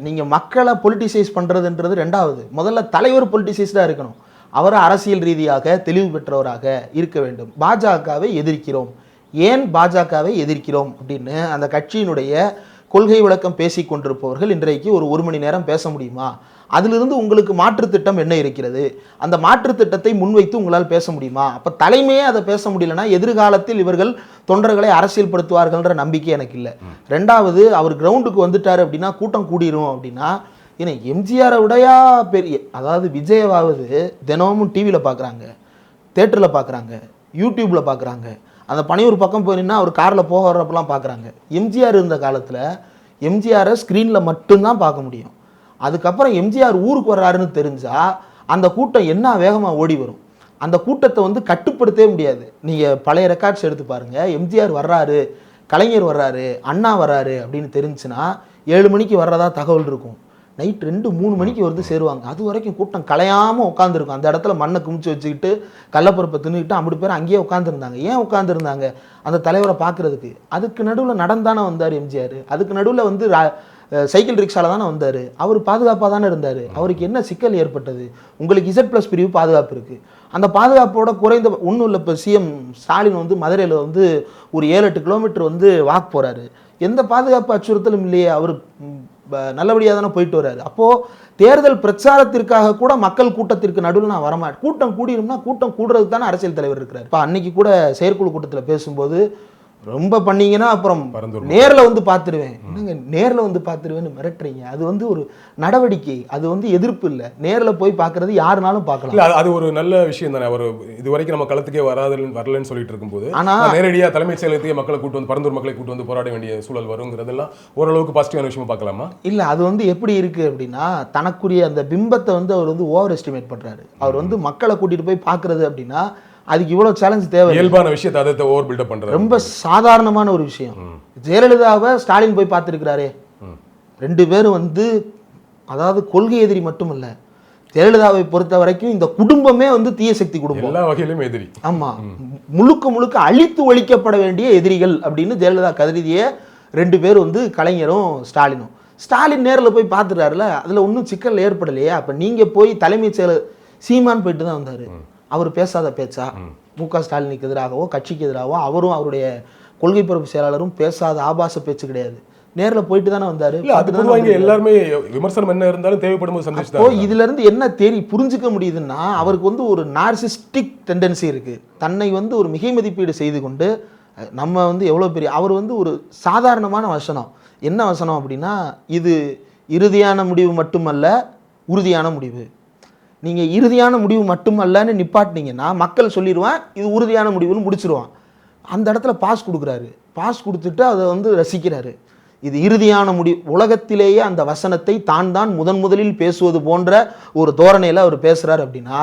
நீங்கள் மக்களை பொலிட்டிசைஸ் பண்ணுறதுன்றது ரெண்டாவது. முதல்ல தலைவர் பொலிட்டிசைஸ்டாக இருக்கணும். அவர் அரசியல் ரீதியாக தெளிவு பெற்றவராக இருக்க வேண்டும். பாஜகவை எதிர்க்கிறோம், ஏன் பாஜகவை எதிர்க்கிறோம் அப்படின்னு அந்த கட்சியினுடைய கொள்கை விளக்கம் பேசி கொண்டிருப்பவர்கள் இன்றைக்கு ஒரு மணி நேரம் பேச முடியுமா? அதிலிருந்து உங்களுக்கு மாற்று திட்டம் என்ன இருக்கிறது, அந்த மாற்று திட்டத்தை முன்வைத்து உங்களால் பேச முடியுமா? அப்போ தலைமையே அதை பேச முடியலன்னா எதிர்காலத்தில் இவர்கள் தொண்டர்களை அரசியல்படுத்துவார்கள்ன்ற நம்பிக்கை எனக்கு இல்லை. ரெண்டாவது, அவர் கிரவுண்டுக்கு வந்துட்டார் அப்படின்னா கூட்டம் கூடிரும் அப்படின்னா, ஏன்னா எம்ஜிஆரை விடையா பெரிய, அதாவது விஜயவாவது தினமும் டிவியில் பார்க்குறாங்க, தேட்டரில் பார்க்குறாங்க, யூடியூப்பில் பார்க்குறாங்க, அந்த பனையூர் பக்கம் போயின்னா அவர் காரில் போக வர்றப்பெல்லாம் பார்க்குறாங்க. எம்ஜிஆர் இருந்த காலத்தில் எம்ஜிஆரை ஸ்க்ரீனில் மட்டும்தான் பார்க்க முடியும். அதுக்கப்புறம் எம்ஜிஆர் ஊருக்கு வர்றாருன்னு தெரிஞ்சால் அந்த கூட்டம் என்ன வேகமாக ஓடி வரும். அந்த கூட்டத்தை வந்து கட்டுப்படுத்தவே முடியாது. நீங்கள் பழைய ரெக்கார்ட்ஸ் எடுத்து பாருங்கள். எம்ஜிஆர் வர்றாரு, கலைஞர் வர்றாரு, அண்ணா வர்றாரு அப்படின்னு தெரிஞ்சுன்னா 7 மணிக்கு வர்றதா தகவல் இருக்கும். நைட் 2-3 மணிக்கு வந்து சேருவாங்க. அது வரைக்கும் கூட்டம் கலையாமல் உட்காந்துருக்கும். அந்த இடத்துல மண்ணை குமிச்சு வச்சுக்கிட்டு கள்ளப்பருப்பை தின்னுக்கிட்டு அப்படி பேர் அங்கேயே உட்காந்துருந்தாங்க. ஏன் உட்காந்துருந்தாங்க? அந்த தலைவரை பார்க்குறதுக்கு. அதுக்கு நடுவில் நடந்தானே வந்தார் எம்ஜிஆர். அதுக்கு நடுவில் வந்து சைக்கிள் ரிக்ஷாவில் தானே வந்தார். அவர் பாதுகாப்பாக தானே இருந்தார். அவருக்கு என்ன சிக்கல் ஏற்பட்டது? உங்களுக்கு Z+ பிரிவு பாதுகாப்பு இருக்குது. அந்த பாதுகாப்போட குறைந்த ஒன்றும் இல்லை. இப்போ சிஎம் ஸ்டாலின் வந்து மதுரையில் வந்து ஒரு 7-8 கிலோமீட்டர் வந்து வாக் போகிறாரு. எந்த பாதுகாப்பு அச்சுறுத்தலும் இல்லையே, அவர் நல்லபடியாக தானே போயிட்டு வர்றாரு. அப்போது தேர்தல் பிரச்சாரத்திற்காக கூட மக்கள் கூட்டத்திற்கு நடுவில் நான் வரமாட்டேன். கூட்டம் கூடிடும்னா கூட்டம் கூடுறதுக்கு தானே அரசியல் தலைவர் இருக்கிறார். இப்போ அன்னைக்கு கூட செயற்குழு கூட்டத்தில் பேசும்போது ரொம்ப பண்ணீங்கன்னா அப்புறம் நேரில் வந்து பார்த்துருவேன், என்னங்க நேரில் வந்து பார்த்துருவேன்னு மிரட்டுறீங்க. அது வந்து ஒரு நடவடிக்கை, அது வந்து எதிர்ப்பு இல்லை. நேரில் போய் பார்க்கறது யாருனாலும் பார்க்கலாம். அது ஒரு நல்ல விஷயம் தானே. அவர் இது வரைக்கும் நம்ம களத்துக்கே வரலன்னு சொல்லிட்டு இருக்கும்போது ஆனால் நேரடியாக தலைமைச் செயலகத்தையே மக்களை கூட்டு வந்து பரந்தூர் மக்களை கூட்டு வந்து போராட வேண்டிய சூழல் வருங்கிறதெல்லாம் ஓரளவுக்கு பாசிட்டிவான விஷயமா பார்க்கலாமா? இல்லை, அது வந்து எப்படி இருக்குது அப்படின்னா, தனக்குரிய அந்த பிம்பத்தை வந்து அவர் வந்து ஓவர் எஸ்டிமேட் பண்ணுறாரு. அவர் வந்து மக்களை கூட்டிகிட்டு போய் பார்க்குறது அப்படின்னா அதுக்கு இவ்வளோ சேலஞ்ச் தேவை. இயல்பான விஷயத்தை அதை ஓவர் பில்டப் பண்ணுறது ரொம்ப சாதாரணமான ஒரு விஷயம். ஜெயலலிதாவை ஸ்டாலின் போய் பார்த்துருக்கிறாரே. 2 பேரும் வந்து அதாவது கொள்கை எதிரி மட்டும் இல்லை, ஜெயலலிதாவை பொறுத்த வரைக்கும் இந்த குடும்பமே வந்து தீய சக்தி குடும்பம், எல்லா வகையிலும் எதிரி. ஆமாம், முழுக்க அழித்து ஒழிக்கப்பட வேண்டிய எதிரிகள் அப்படின்னு ஜெயலலிதா கருதிய 2 பேர் வந்து கலைஞரும் ஸ்டாலினும். ஸ்டாலின் நேரில் போய் பார்த்துட்டாருல, அதில் ஒன்றும் சிக்கல் ஏற்படலையே. அப்போ நீங்கள் போய் தலைமைச் செயலர் சீமான் போயிட்டு தான் வந்தார். அவர் பேசாத பேச்சா? மு.க. ஸ்டாலினுக்கு எதிராகவோ கட்சிக்கு எதிராகவோ அவரும் அவருடைய கொள்கை பரப்பு செயலாளரும் பேசாத ஆபாச பேச்சு கிடையாது. நேரில் போயிட்டு தானே வந்தாரு. இல்ல அது பொதுவாக எல்லாருமே விமர்சனம் என்ன இருந்தாலும் தேவைப்படும் போது சந்திச்சு ஓ இதுல இருந்து என்ன புரிஞ்சுக்க முடியுதுன்னா அவருக்கு வந்து ஒரு நார்சிஸ்டிக் டெண்டன்சி இருக்கு. தன்னை வந்து ஒரு மிகை மதிப்பீடு செய்து கொண்டு நம்ம வந்து எவ்வளோ பெரிய அவர் வந்து ஒரு சாதாரணமான வசனம் என்ன வசனம் அப்படின்னா, இது இறுதியான முடிவு மட்டுமல்ல உறுதியான முடிவு. நீங்கள் இறுதியான முடிவு மட்டுமல்லன்னு நிப்பாட்டினீங்கன்னா மக்கள் சொல்லிடுவான் இது உறுதியான முடிவுன்னு முடிச்சிருவான். அந்த இடத்துல பாஸ் கொடுக்குறாரு. பாஸ் கொடுத்துட்டு அதை வந்து ரசிக்கிறாரு. இது இறுதியான முடிவு. உலகத்திலேயே அந்த வசனத்தை தான் முதலில் பேசுவது போன்ற ஒரு தோரணையில அவர் பேசுறாரு அப்படின்னா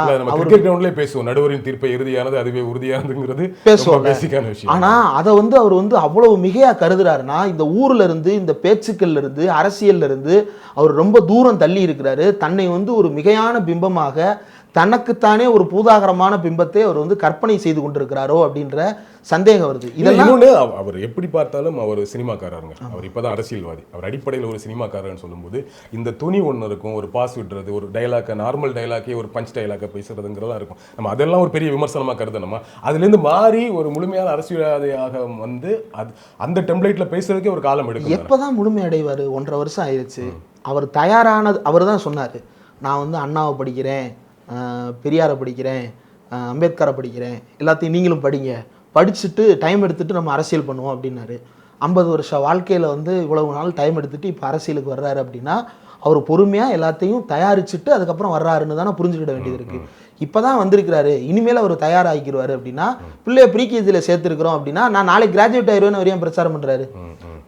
பேசுவோம் நடுவரின் தீர்ப்பை இறுதியானது அதுவே உறுதியானதுங்கிறது பேசுவாங்க. ஆனா அதை வந்து அவர் வந்து அவ்வளவு மிகையா கருதுறாருன்னா இந்த ஊர்ல இருந்து இந்த பேச்சுக்கள்ல இருந்து அரசியல்ல இருந்து அவர் ரொம்ப தூரம் தள்ளி இருக்கிறாரு. தன்னை வந்து ஒரு மிகையான பிம்பமாக தனக்குத்தானே ஒரு பூதாகரமான பிம்பத்தை அவர் வந்து கற்பனை செய்து கொண்டிருக்கிறாரோ அப்படின்ற சந்தேகம் வருது. இதெல்லாம் அவர் எப்படி பார்த்தாலும் அவர் சினிமாக்காரருங்க. அவர் இப்பதான் அரசியல்வாதி. அவர் அடிப்படையில் ஒரு சினிமாக்காரர்னு சொல்லும்போது இந்த துணி ஒன்று இருக்கும், ஒரு பாஸ் விடுறது, ஒரு டைலாக்கை நார்மல் டைலாக்கே ஒரு பஞ்ச் டைலாக்கை பேசுறதுங்கிறதா இருக்கும். நம்ம அதெல்லாம் ஒரு பெரிய விமர்சனமாக கருதணுமா? அதுலேருந்து மாறி ஒரு முழுமையான அரசியல்வாதியாக வந்து அது அந்த டெம்ப்ளேட்ல பேசுறதுக்கே ஒரு காலம் எடுக்கும். எப்பதான் முழுமை அடைவார்? 1.5 வருஷம் ஆயிடுச்சு. அவர் தயாரானது அவர் தான் சொன்னார். நான் வந்து அண்ணாவை படிக்கிறேன், பெரியாரை படிக்கிறேன், அம்பேத்கரை படிக்கிறேன், எல்லாத்தையும் நீங்களும் படிங்க, படிச்சுட்டு டைம் எடுத்துகிட்டு நம்ம அரசியல் பண்ணுவோம் அப்படின்னாரு. 50 வருஷ வாழ்க்கையில் வந்து இவ்வளவு நாள் டைம் எடுத்துகிட்டு இப்போ அரசியலுக்கு வர்றாரு அப்படின்னா அவர் பொறுமையாக எல்லாத்தையும் தயாரிச்சுட்டு அதுக்கப்புறம் வர்றாருன்னு தானே புரிஞ்சுக்கிட வேண்டியது இருக்குது. இப்போ தான் வந்திருக்கிறாரு, இனிமேல் அவர் தயாராகிடுவார் அப்படின்னா பிள்ளைய ப்ரீகேஜியில் சேர்த்துருக்குறோம் அப்படின்னா நான் நாளைக்கு கிராஜுவேட் ஆயிடுவேன்னு வரையும் பிரச்சாரம் பண்ணுறாரு.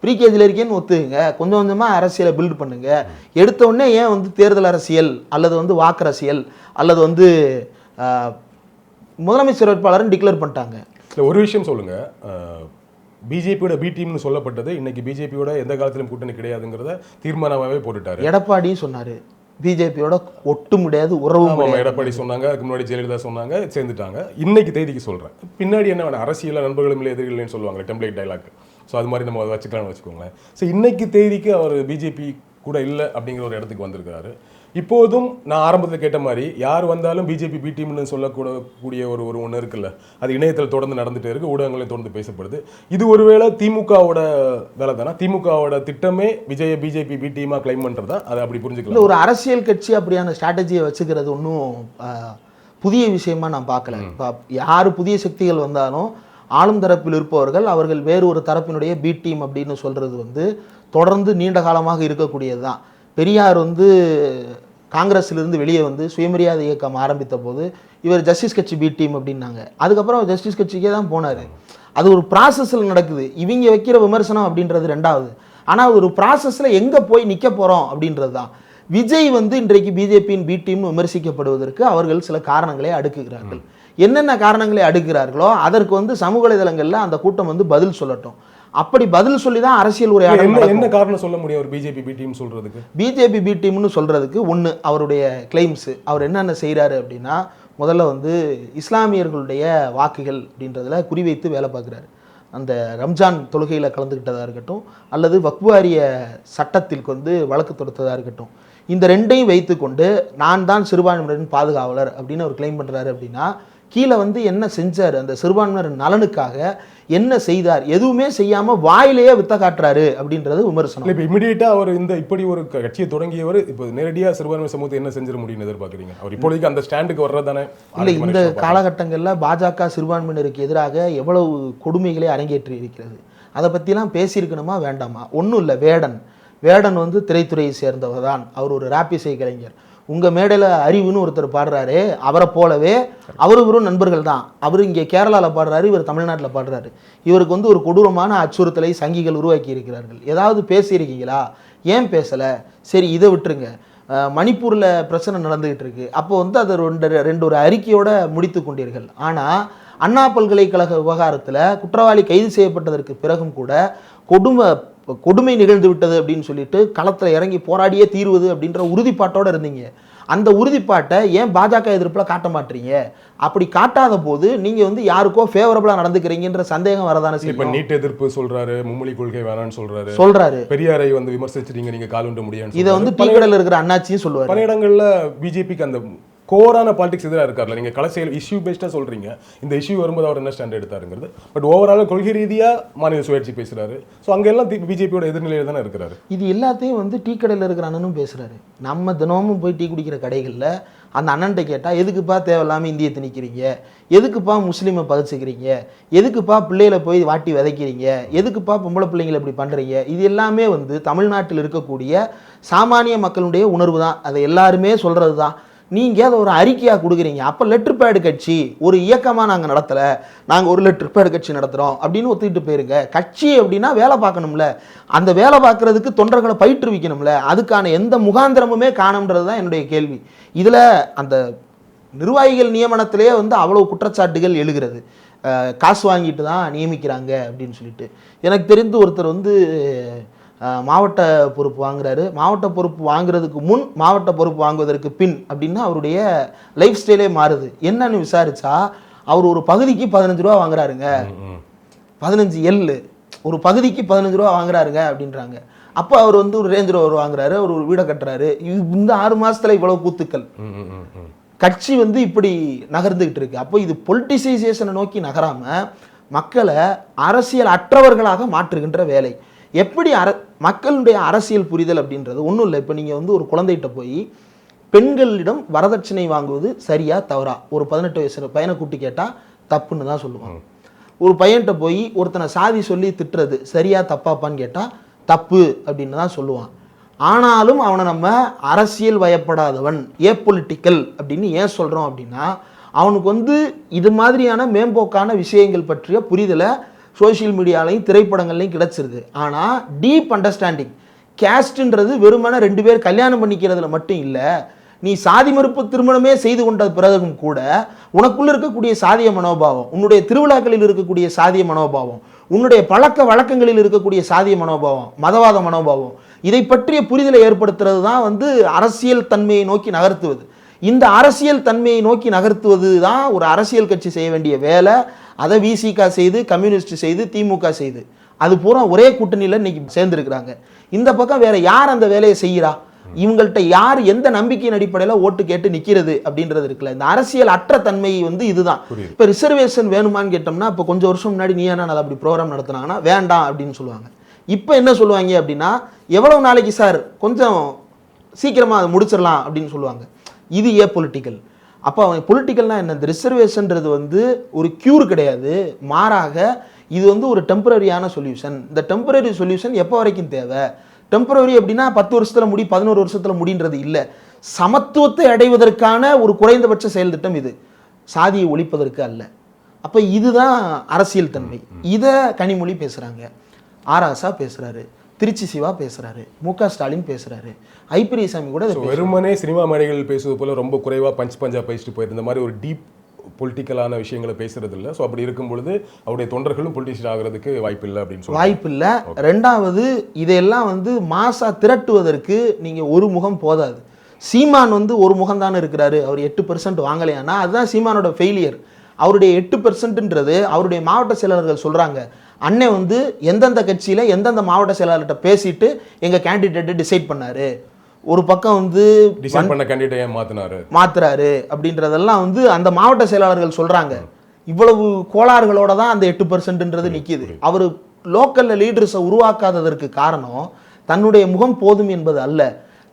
ப்ரீகேஜில் இருக்கேன்னு ஒத்துக்குங்க, கொஞ்சம் கொஞ்சமாக அரசியலை பில்ட் பண்ணுங்க. எடுத்த உடனே ஏன் வந்து தேர்தல் அரசியல் அல்லது வந்து வாக்கு அரசியல் அல்லது வந்து முதலமைச்சர் வேட்பாளர்னு டிக்ளேர் பண்ணிட்டாங்க. ஒரு விஷயம் சொல்லுங்க, பிஜேபியோட பி டீம்னு சொல்லப்பட்டது இன்னைக்கு பிஜேபியோட எந்த காலத்திலும் கூட்டணி கிடையாதுங்கிறத தீர்மானமாகவே போட்டுட்டாரு. எடப்பாடியும் சொன்னாரு பிஜேபியோட ஒட்டு முடியாது உறவு. எடப்பாடி சொன்னாங்க, அதுக்கு முன்னாடி ஜெயலலிதா சொன்னாங்க, சேர்ந்துட்டாங்க. இன்னைக்கு தேதிக்கு சொல்றேன், பின்னாடி என்ன வேணும், அரசியல் நண்பர்களும் இல்லை எதிரிகள்னு சொல்லுவாங்க டெம்ப்ளேட் டைலாக். ஸோ அது மாதிரி நம்ம அதை வச்சுக்கலாம்னு வச்சுக்கோங்களேன். ஸோ இன்னைக்கு தேதிக்கு அவர் பிஜேபி கூட இல்லை அப்படிங்கிற ஒரு இடத்துக்கு வந்திருக்கிறாரு. இப்போதும் நான் ஆரம்பத்தில் கேட்ட மாதிரி யார் வந்தாலும் பிஜேபி பி டீம்னு சொல்லக்கூடக்கூடிய ஒரு ஒன்று இருக்குல்ல, அது இணையத்தில் தொடர்ந்து நடந்துகிட்டே இருக்குது, ஊடகங்களையும் தொடர்ந்து பேசப்படுது. இது ஒருவேளை திமுகவோட வேலை தானே? திமுகவோட திட்டமே விஜய பிஜேபி பி டீமாக கிளைம் பண்ணுறதா? அதை அப்படி புரிஞ்சுக்கலாம். ஒரு அரசியல் கட்சி அப்படியான ஸ்ட்ராட்டஜியை வச்சுக்கிறது ஒன்றும் புதிய விஷயமா நான் பார்க்கல. இப்போ யார் புதிய சக்திகள் வந்தாலும் ஆளும் தரப்பில் இருப்பவர்கள் அவர்கள் வேறு ஒரு தரப்பினுடைய பி டீம் அப்படின்னு சொல்கிறது வந்து தொடர்ந்து நீண்ட காலமாக இருக்கக்கூடியது தான். பெரியார் வந்து காங்கிரஸிலிருந்து வெளியே வந்து சுயமரியாதை இயக்கம் ஆரம்பித்த போது இவர் ஜஸ்டிஸ் கட்சி பி டீம் அப்படின்னாங்க. அதுக்கப்புறம் ஜஸ்டிஸ் கட்சிக்கே தான் போனார். அது ஒரு ப்ராசஸில் நடக்குது. இவங்க வைக்கிற விமர்சனம் அப்படின்றது ரெண்டாவது. ஆனால் ஒரு ப்ராசஸில் எங்கே போய் நிற்க போகிறோம் அப்படின்றது தான். விஜய் வந்து இன்றைக்கு பிஜேபியின் பி டீம் விமர்சிக்கப்படுவதற்கு அவர்கள் சில காரணங்களை அடுக்குகிறார்கள். என்னென்ன காரணங்களை அடுக்கிறார்களோ அதற்கு வந்து சமூக வலைதளங்களில் அந்த கூட்டம் வந்து பதில் சொல்லட்டும். அப்படி பதில் சொல்லி தான் அரசியல் உரையாடல். என்ன காரணம் சொல்ல முடியும் ஒரு பிஜேபி பி டீம் சொல்றதுக்கு? பிஜேபி பி டீம்னு சொல்றதுக்கு ஒன்று அவருடைய கிளைம்ஸ். அவர் என்னென்ன செய்கிறாரு அப்படின்னா, முதல்ல வந்து இஸ்லாமியர்களுடைய வாக்குகள் அப்படின்றதுல குறிவைத்து வேலை பார்க்குறாரு. அந்த ரம்ஜான் தொழுகையில் கலந்துக்கிட்டதாக இருக்கட்டும் அல்லது வக்ஃப் வாரிய சட்டத்திற்கு வந்து வழக்கு தொடுத்ததாக இருக்கட்டும், இந்த ரெண்டையும் வைத்து கொண்டு நான் தான் சிறுபான்மையினரின் பாதுகாவலர் அப்படின்னு அவர் கிளைம் பண்ணுறாரு. அப்படின்னா கீழே வந்து என்ன செஞ்சார், அந்த சிறுபான்மையினர் நலனுக்காக என்ன செய்தார், எதுவுமே செய்யாம வாயிலேயே வித்த காட்டுறாரு அப்படின்றது விமர்சனம். இப்போ இமிடியேட்டா அவர் இந்த இப்படி ஒரு கட்சியை தொடங்கியவர் இப்போ நேரடியாக சிறுபான்மை சமூகத்தை என்ன செஞ்சிட முடியும்னு எதிர்பார்க்குறீங்க? அவர் இப்போதைக்கு அந்த ஸ்டாண்டுக்கு வர்றதானே? இல்லை, இந்த காலகட்டங்களில் பாஜக சிறுபான்மையினருக்கு எதிராக எவ்வளவு கொடுமைகளை அரங்கேற்றி இருக்கிறது, அதை பற்றிலாம் பேசியிருக்கணுமா வேண்டாமா? ஒன்றும் இல்லை, வேடன் வந்து திரைத்துறையை சேர்ந்தவர் தான். அவர் ஒரு ராப் இசை கலைஞர். உங்கள் மேடையில் அறிவுன்னு ஒருத்தர் பாடுறாரு, அவரை போலவே இவரும் நண்பர்கள் தான். அவர் இங்கே கேரளாவில் பாடுறாரு, இவர் தமிழ்நாட்டில் பாடுறாரு. இவருக்கு வந்து ஒரு கொடூரமான அச்சுறுத்தலை சங்கிகள் உருவாக்கி இருக்கிறார்கள். ஏதாவது பேசியிருக்கீங்களா? ஏன் பேசலை? சரி, இதை விட்டுருங்க. மணிப்பூரில் பிரச்சனை நடந்துகிட்டு இருக்கு, அப்போ வந்து அதை ஒரு அறிக்கையோட முடித்து கொண்டீர்கள். ஆனால் அண்ணா பல்கலைக்கழக விவகாரத்தில் குற்றவாளி கைது செய்யப்பட்டதற்கு பிறகும் கூட கொடுமை நிகழ்ந்து விட்டது அப்படின்னு சொல்லிட்டு களத்தில் இறங்கி போராடியே தீர்வது அப்படின்ற உறுதிப்பாட்டோடு இருந்தீங்க. அந்த உறுதிப்பாட்டை ஏன் பாஜக எதிர்ப்பில் காட்ட மாட்டீங்க? அப்படி காட்டாத போது நீங்கள் வந்து யாருக்கோ ஃபேவரபிளாக நடந்துக்கிறீங்கன்ற சந்தேகம் வரதானே செய்யும். இப்போ நீட் எதிர்ப்பு சொல்கிறாரு, மும்மொழி கொள்கை வேணான்னு சொல்கிறாரு, பெரியாரை வந்து விமர்சிச்சிட்டீங்க, நீங்கள் கால் உண்ட முடியாது. இதை வந்து டீக்கடையில் இருக்கிற அண்ணாச்சியும் சொல்லுவார். பல இடங்களில் பிஜேபிக்கு அந்த கோரான பாலிடிக்ஸ் எதிராக இருக்கார்ல. நீங்கள் கலசையில் இஷ்யூ பேஸ்டாக சொல்கிறீங்க, இந்த இஷ்யூ வரும்போது அவர் என்ன ஸ்டாண்ட் எடுத்தாருங்கிறது. பட் ஓவரால் கொள்கை ரீதியாக மாநில சுயாட்சி பேசுகிறாரு. ஸோ அங்கெல்லாம் பிஜேபியோட எதிர்நிலையில் தானே இருக்கிறாரு. இது எல்லாத்தையும் வந்து டீ கடையில் இருக்கிற அண்ணனும் பேசுகிறாரு. நம்ம தினமும் போய் டீ குடிக்கிற கடைகளில் அந்த அண்ணன்ட்ட கேட்டால் எதுக்குப்பா தேவையில்லாமல் இந்தியை திணிக்கிறீங்க, எதுக்குப்பா முஸ்லீமை பகிச்சுக்கிறீங்க, எதுக்குப்பா பிள்ளைகளை போய் வாட்டி விதைக்கிறீங்க, எதுக்குப்பா பொம்பளை பிள்ளைங்களை இப்படி பண்ணுறீங்க, இது எல்லாமே வந்து தமிழ்நாட்டில் இருக்கக்கூடிய சாமானிய மக்களுடைய உணர்வு தான். அதை எல்லாருமே சொல்கிறது தான். நீங்கள் அதை ஒரு அறிக்கையாக கொடுக்குறீங்க. அப்போ லெட்டர் பேடு கட்சி ஒரு இயக்கமாக நாங்கள் நடத்தலை, நாங்கள் ஒரு லெட்டர் பேடு கட்சி நடத்துகிறோம் அப்படின்னு ஒத்துக்கிட்டு போயிருங்க. கட்சி அப்படின்னா வேலை பார்க்கணும்ல, அந்த வேலை பார்க்குறதுக்கு தொண்டர்களை பயிற்றுவிக்கணும்ல, அதுக்கான எந்த முகாந்திரமுமே காணும்ன்றது தான் என்னுடைய கேள்வி. இதில் அந்த நிர்வாகிகள் நியமனத்திலே வந்து அவ்வளோ குற்றச்சாட்டுகள் எழுகிறது. காசு வாங்கிட்டு தான் நியமிக்கிறாங்க அப்படின்னு சொல்லிட்டு. எனக்கு தெரிந்து ஒருத்தர் வந்து மாவட்ட பொறுப்பு வாங்குறாரு. மாவட்ட பொறுப்பு வாங்குறதுக்கு முன், மாவட்ட பொறுப்பு வாங்குவதற்கு பின் அப்படின்னா அவருடைய லைஃப் ஸ்டைலே மாறுது. என்னன்னு விசாரிச்சா அவர் ஒரு பகுதிக்கு 15 ரூபா வாங்குறாருங்க, 15 எல் ஒரு பகுதிக்கு 15 ரூபா வாங்குறாருங்க அப்படின்றாங்க. அப்போ அவர் வந்து ஒரு ரேஞ்ச் ரோவர் வாங்குறாரு, அவர் ஒரு வீடை கட்டுறாரு. இந்த 6 மாசத்துல இவ்வளவு கூத்துக்கள். கட்சி வந்து இப்படி நகர்ந்துகிட்டு இருக்கு. அப்போ இது பொலிட்டிசைசேஷனை நோக்கி நகராம மக்களை அரசியல் அற்றவர்களாக மாற்றுகின்ற வேலை. எப்படி மக்களுடைய அரசியல் புரிதல் அப்படின்றது ஒன்றும் இல்லை. இப்போ நீங்கள் வந்து ஒரு குழந்தைகிட்ட போய் பெண்களிடம் வரதட்சணை வாங்குவது சரியா தவறா, ஒரு 18 வயசு பையனை கூப்பிட்டு கேட்டால் தப்புன்னு தான் சொல்லுவாங்க. ஒரு பையன்கிட்ட போய் ஒருத்தனை சாதி சொல்லி திட்டுறது சரியா தப்பாப்பான்னு கேட்டால் தப்பு அப்படின்னு தான் சொல்லுவான். ஆனாலும் அவனை நம்ம அரசியல் வயப்படாதவன், ஏபொலிட்டிக்கல் அப்படின்னு ஏன் சொல்கிறோம் அப்படின்னா அவனுக்கு வந்து இது மாதிரியான மேம்போக்கான விஷயங்கள் பற்றிய புரிதலை சோஷியல் மீடியாலையும் திரைப்படங்கள்லையும் கிடச்சிருது. ஆனால் டீப் அண்டர்ஸ்டாண்டிங், கேஸ்ட்ன்றது வெறுமனே 2 பேர் கல்யாணம் பண்ணிக்கிறதுல மட்டும் இல்லை. நீ சாதி மறுப்பு திருமணமே செய்து கொண்ட பிறகும் கூட உனக்குள்ள இருக்கக்கூடிய சாதிய மனோபாவம், உன்னுடைய திருவிழாக்களில் இருக்கக்கூடிய சாதிய மனோபாவம், உன்னுடைய பழக்க வழக்கங்களில் இருக்கக்கூடிய சாதிய மனோபாவம், மதவாத மனோபாவம், இதை பற்றிய புரிதலை ஏற்படுத்துறது தான் வந்து அரசியல் தன்மையை நோக்கி நகர்த்துவது. இந்த அரசியல் தன்மையை நோக்கி நகர்த்துவது தான் ஒரு அரசியல் கட்சி செய்ய வேண்டிய வேலை. அதை விசிக செய்து, கம்யூனிஸ்ட் செய்து, திமுக செய்து, அது பூரா ஒரே கூட்டணியில் இன்னைக்கு சேர்ந்துருக்கிறாங்க. இந்த பக்கம் வேற யார் அந்த வேலையை செய்கிறா? இவங்கள்ட்ட யார் எந்த நம்பிக்கையின் அடிப்படையில் ஓட்டு கேட்டு நிற்கிறது அப்படின்றது இருக்குல்ல. இந்த அரசியல் அற்ற தன்மை வந்து இதுதான். இப்போ ரிசர்வேஷன் வேணுமான்னு கேட்டோம்னா, இப்போ கொஞ்சம் வருஷம் முன்னாடி நீயானா அப்படி ப்ரோக்ராம் நடத்துனாங்கன்னா வேண்டாம் அப்படின்னு சொல்லுவாங்க. இப்போ என்ன சொல்லுவாங்க அப்படின்னா, எவ்வளவு நாளைக்கு சார், கொஞ்சம் சீக்கிரமாக அதை முடிச்சிடலாம் அப்படின்னு சொல்லுவாங்க. இது பொலிட்டிக்கல். அப்போ அவன் பொலிட்டிக்கல்னால் என்ன? இந்த ரிசர்வேஷன்றது வந்து ஒரு க்யூர் கிடையாது, மாறாக இது வந்து ஒரு டெம்பரரியான சொல்யூஷன். இந்த டெம்பரரி சொல்யூஷன் எப்போ வரைக்கும் தேவை? டெம்பரரி அப்படின்னா 10 வருஷத்தில் முடி, 11 வருஷத்தில் முடின்றது இல்லை. சமத்துவத்தை அடைவதற்கான ஒரு குறைந்தபட்ச செயல் திட்டம் இது, சாதியை ஒழிப்பதற்கு அல்ல. அப்போ இதுதான் அரசியல் தன்மை. இதை கனிமொழி பேசுகிறாங்க, ஆராசா பேசுகிறாரு, திருச்சி சிவா பேசுறாரு, முக ஸ்டாலின் பேசுறாரு, ஐபிரிசாமி கூட வெறுமனே சினிமா மேடைகள் பேசுவது போல ரொம்ப குறைவா பஞ்சா பேசிட்டு போயிருந்த மாதிரி ஒரு டீப் பொலிட்டிக்கலான விஷயங்களை பேசுறது இல்லை. ஸோ அப்படி இருக்கும் பொழுது அவருடைய தொண்டர்களும் பொலிட்டிஷியன் ஆகிறதுக்கு வாய்ப்பு இல்லை அப்படின்னு சொல்லி வாய்ப்பு இல்லை. ரெண்டாவது, இதையெல்லாம் வந்து மாசா திரட்டுவதற்கு நீங்க ஒரு முகம் போதாது. சீமான் வந்து ஒரு முகம் தானே இருக்கிறாரு, அவர் 8% வாங்கலையானா அதுதான் சீமானோட ஃபெயிலியர். அவருடைய 8%ன்றது அவருடைய மாவட்ட செயலாளர்கள் சொல்றாங்க. அண்ணன் வந்து எந்தெந்த கட்சியில் எந்தெந்த மாவட்ட செயலாளர்கிட்ட பேசிட்டு எங்கள் கேண்டிடேட்டை டிசைட் பண்ணாரு, ஒரு பக்கம் வந்து டிசைட் பண்ண கேண்டிடேட்டை மாத்துறாரு அப்படின்றதெல்லாம் வந்து அந்த மாவட்ட செயலாளர்கள் சொல்கிறாங்க. இவ்வளவு கோளாறுகளோட தான் அந்த 8%ன்றது நிற்கிது. அவர் லோக்கலில் லீடர்ஸை உருவாக்காததற்கு காரணம் தன்னுடைய முகம் போதும் என்பது அல்ல,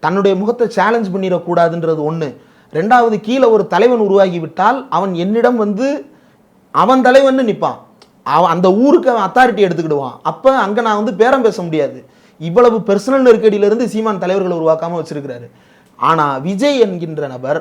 தன்னுடைய முகத்தை சேலஞ்ச் பண்ணிடக்கூடாதுன்றது ஒன்று. ரெண்டாவது, கீழே ஒரு தலைவன் உருவாகிவிட்டால் அவன் என்னிடம் வந்து அவன் தலைவன்னு நிற்பான், அவன் அந்த ஊருக்கு அவன் அத்தாரிட்டி எடுத்துக்கிடுவான். அப்போ அங்கே நான் வந்து பேரம் பேச முடியாது. இவ்வளவு பெர்சனல் நெருக்கடியிலிருந்து சீமான் தலைவர்களை உருவாக்காமல் வச்சிருக்கிறாரு. ஆனால் விஜய் என்கின்ற நபர்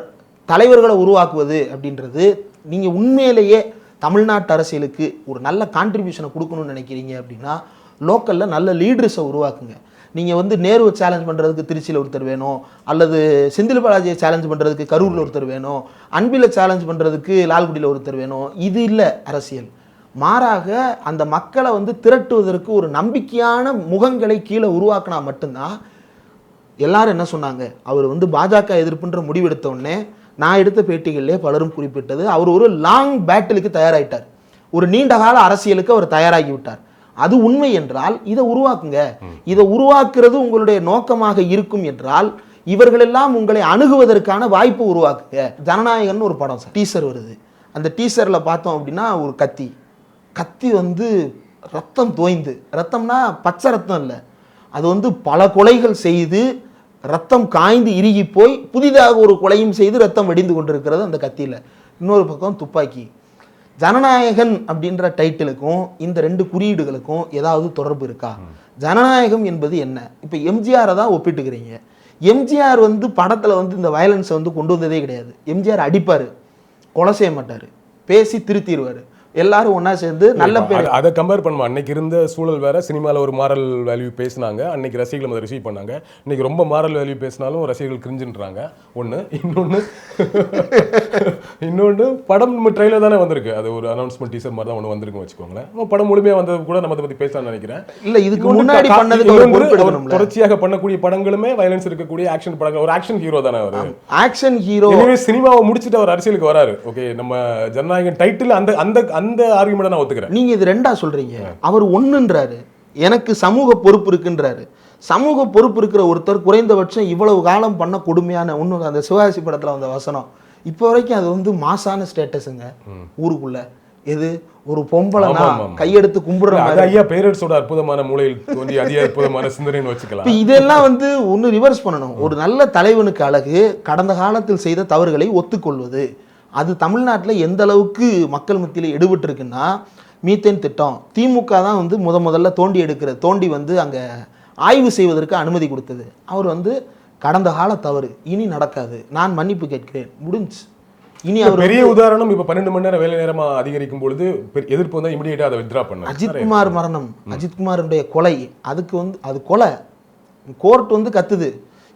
தலைவர்களை உருவாக்குவது அப்படின்றது, நீங்கள் உண்மையிலேயே தமிழ்நாட்டு அரசியலுக்கு ஒரு நல்ல கான்ட்ரிபியூஷனை கொடுக்கணும்னு நினைக்கிறீங்க அப்படின்னா லோக்கலில் நல்ல லீடர்ஸை உருவாக்குங்க. நீங்கள் வந்து நேருவை சேலஞ்ச் பண்ணுறதுக்கு திருச்சியில் ஒருத்தர் வேணும், அல்லது செந்தில் பாலாஜியை சேலஞ்ச் பண்ணுறதுக்கு கரூரில் ஒருத்தர் வேணும், அன்பில் சேலஞ்ச் பண்ணுறதுக்கு லால்குடியில் ஒருத்தர் வேணும். இது இல்லை அரசியல். மாறாக அந்த மக்களை வந்து திரட்டுவதற்கு ஒரு நம்பிக்கையான முகங்களை கீழே உருவாக்கினா மட்டும்தான். எல்லாரும் என்ன சொன்னாங்க, அவர் வந்து பாஜக எதிர்ப்புன்ற முடிவெடுத்த உடனே நான் எடுத்த பேட்டிகளிலே பலரும் குறிப்பிட்டது, அவர் ஒரு லாங் பேட்டிலுக்கு தயாராகிட்டார், ஒரு நீண்ட கால அரசியலுக்கு அவர் தயாராகி விட்டார். அது உண்மை என்றால் இதை உருவாக்குங்க. இதை உருவாக்குறது உங்களுடைய நோக்கமாக இருக்கும் என்றால் இவர்களெல்லாம் உங்களை அணுகுவதற்கான வாய்ப்பு உருவாக்குங்க. ஜனநாயகம்னு ஒரு படம் டீசர் வருது. அந்த டீசரில் பார்த்தோம் அப்படின்னா ஒரு கத்தி வந்து ரத்தம் தோய்ந்து, ரத்தம்னா பச்சை ரத்தம் இல்லை, அது வந்து பல கொலைகள் செய்து ரத்தம் காய்ந்து இறுகி போய் புதிதாக ஒரு கொலையும் செய்து ரத்தம் வடிந்து கொண்டிருக்கிறது அந்த கத்தியில். இன்னொரு பக்கம் துப்பாக்கி. ஜனநாயகன் அப்படின்ற டைட்டிலுக்கும் இந்த 2 குறியீடுகளுக்கும் ஏதாவது தொடர்பு இருக்கா? ஜனநாயகம் என்பது என்ன? இப்போ எம்ஜிஆரை தான் ஒப்பிட்டுக்கிறீங்க. எம்ஜிஆர் வந்து படத்தில் வந்து இந்த வயலன்ஸை வந்து கொண்டு வந்ததே கிடையாது. எம்ஜிஆர் அடிப்பார், கொலை செய்ய மாட்டார், பேசி திருத்திடுவார், எல்லாரும் ஒன்றா சேர்ந்து நல்ல பேர். அதை கம்பேர் பண்ணுவோம். அன்னைக்கு இருந்த சூழல் வேற, சினிமாவில் ஒரு மாரல் வேல்யூ பேசினாங்க, அன்னைக்கு ரசிகர்கள் அதை ரிசீவ் பண்ணாங்க. இன்னைக்கு ரொம்ப மாரல் வேல்யூ பேசினாலும் ரசிகர்கள் கிரிஞ்சுன்றாங்க. ஒன்று. இன்னொன்று படம் நம்ம ட்ரெயிலர் தானே வந்திருக்கு, அது ஒரு அனௌன்ஸ்மெண்ட் டீசர் மாதிரி தான் ஒன்று வந்திருக்குன்னு வச்சுக்கோங்களேன். படம் முழுமையாக வந்தது கூட நம்ம அதை பற்றி பேசலாம்னு நினைக்கிறேன். இல்லை, இதுக்கு முன்னாடி பண்ணதுக்கு தொடர்ச்சியாக பண்ணக்கூடிய படங்களுமே வயலன்ஸ் இருக்கக்கூடிய ஆக்ஷன் படங்கள். ஒரு ஆக்ஷன் ஹீரோ தானே அவர், ஆக்ஷன் ஹீரோ. சினிமாவை முடிச்சுட்டு அவர் அரசியலுக்கு வராரு. ஓகே, நம்ம ஜனநாயகன் டைட்டில் அந்த ஆர்குமெண்ட்டை நான் ஒத்துக்கிறேன். நீங்க இது ரெண்டா சொல்றீங்க. அவர் ஒண்ணுன்றாரு, எனக்கு சமூக பொறுப்பு இருக்குன்றாரு. சமூக பொறுப்பு இருக்கிற ஒருத்தர் குறைந்தபட்சம் இவ்வளவு காலம் பண்ண கொடுமையான ஒண்ணு. அந்த சிவாஜி படத்துல வந்த வசனம் இப்போ வரைக்கும் அது வந்து மாசான ஸ்டேட்டஸுங்க ஊருக்குள்ள. எது ஒரு பொம்பளை கையெடுத்து கும்பிடுற ஐயா பேரரசோட அற்புதமான மூலையில் தோன்றி அதிக அற்புதமான சிந்தனைன்னு வச்சுக்கலாம். இதெல்லாம் வந்து ஒன்று ரிவர்ஸ் பண்ணணும். ஒரு நல்ல தலைவனுக்கு அழகு கடந்த காலத்தில் செய்த தவறுகளை ஒத்துக்கொள்வது. அது தமிழ்நாட்டில் எந்த அளவுக்கு மக்கள் மத்தியில் எடுபட்டு இருக்குன்னா, மீத்தேன் திட்டம் திமுக தான் வந்து முதல்ல தோண்டி வந்து அங்கே ஆய்வு செய்வதற்கு அனுமதி கொடுத்தது. அவர் வந்து கடந்த கால தவறு இனி நடக்காது, நான் மன்னிப்பு கேட்கிறேன், முடிஞ்சு. இனி அவர் பெரிய உதாரணம் இப்போ 12 மணி நேரம் வேலை நேரமா அதிகரிக்கும் பொழுது எதிர்ப்பு வந்தால் இமிடியேட்டாக அதை வித்ரா பண்ண அஜித்குமார் மரணம், அஜித்குமாருடைய கொலை, அதுக்கு வந்து அது கொலை, கோர்ட் வந்து கத்துது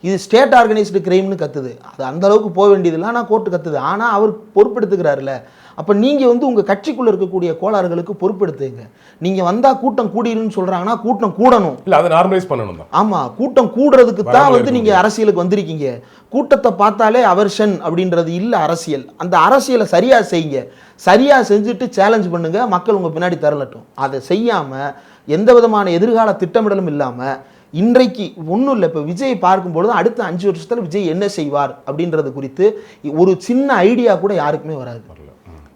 இது ஸ்டேட் ஆர்கனைஸ்டு கிரைம்னு கத்துது. அது அந்த அளவுக்கு போக வேண்டியதில்லை, ஆனால் கோர்ட்டு கத்துது. ஆனால் அவர் பொறுப்பெடுத்துக்கிறாருல்ல. அப்போ நீங்கள் வந்து உங்கள் கட்சிக்குள்ளே இருக்கக்கூடிய கோளாறுகளுக்கு பொறுப்பெடுத்துங்க. நீங்கள் வந்தால் கூட்டம் கூடிருன்னு சொல்கிறாங்கன்னா கூட்டம் கூடணும், இல்லை அதை நார்மலைஸ் பண்ணணும். ஆமாம், கூட்டம் கூடுறதுக்கு தான் வந்து நீங்கள் அரசியலுக்கு வந்திருக்கீங்க. கூட்டத்தை பார்த்தாலே அவர்ஷன் அப்படின்றது இல்லை அரசியல். அந்த அரசியலை சரியாக செய்யுங்க, சரியாக செஞ்சுட்டு சேலஞ்ச் பண்ணுங்க, மக்கள் உங்கள் பின்னாடி தரலட்டும். அதை செய்யாமல் எந்த விதமான எதிர்கால திட்டமிடலும் இல்லாமல் இன்றைக்கு ஒன்றும் இல்லை. இப்போ விஜய் பார்க்கும்பொழுது அடுத்த 5 வருஷத்தில் விஜய் என்ன செய்வார் அப்படின்றது குறித்து ஒரு சின்ன ஐடியா கூட யாருக்குமே வராது.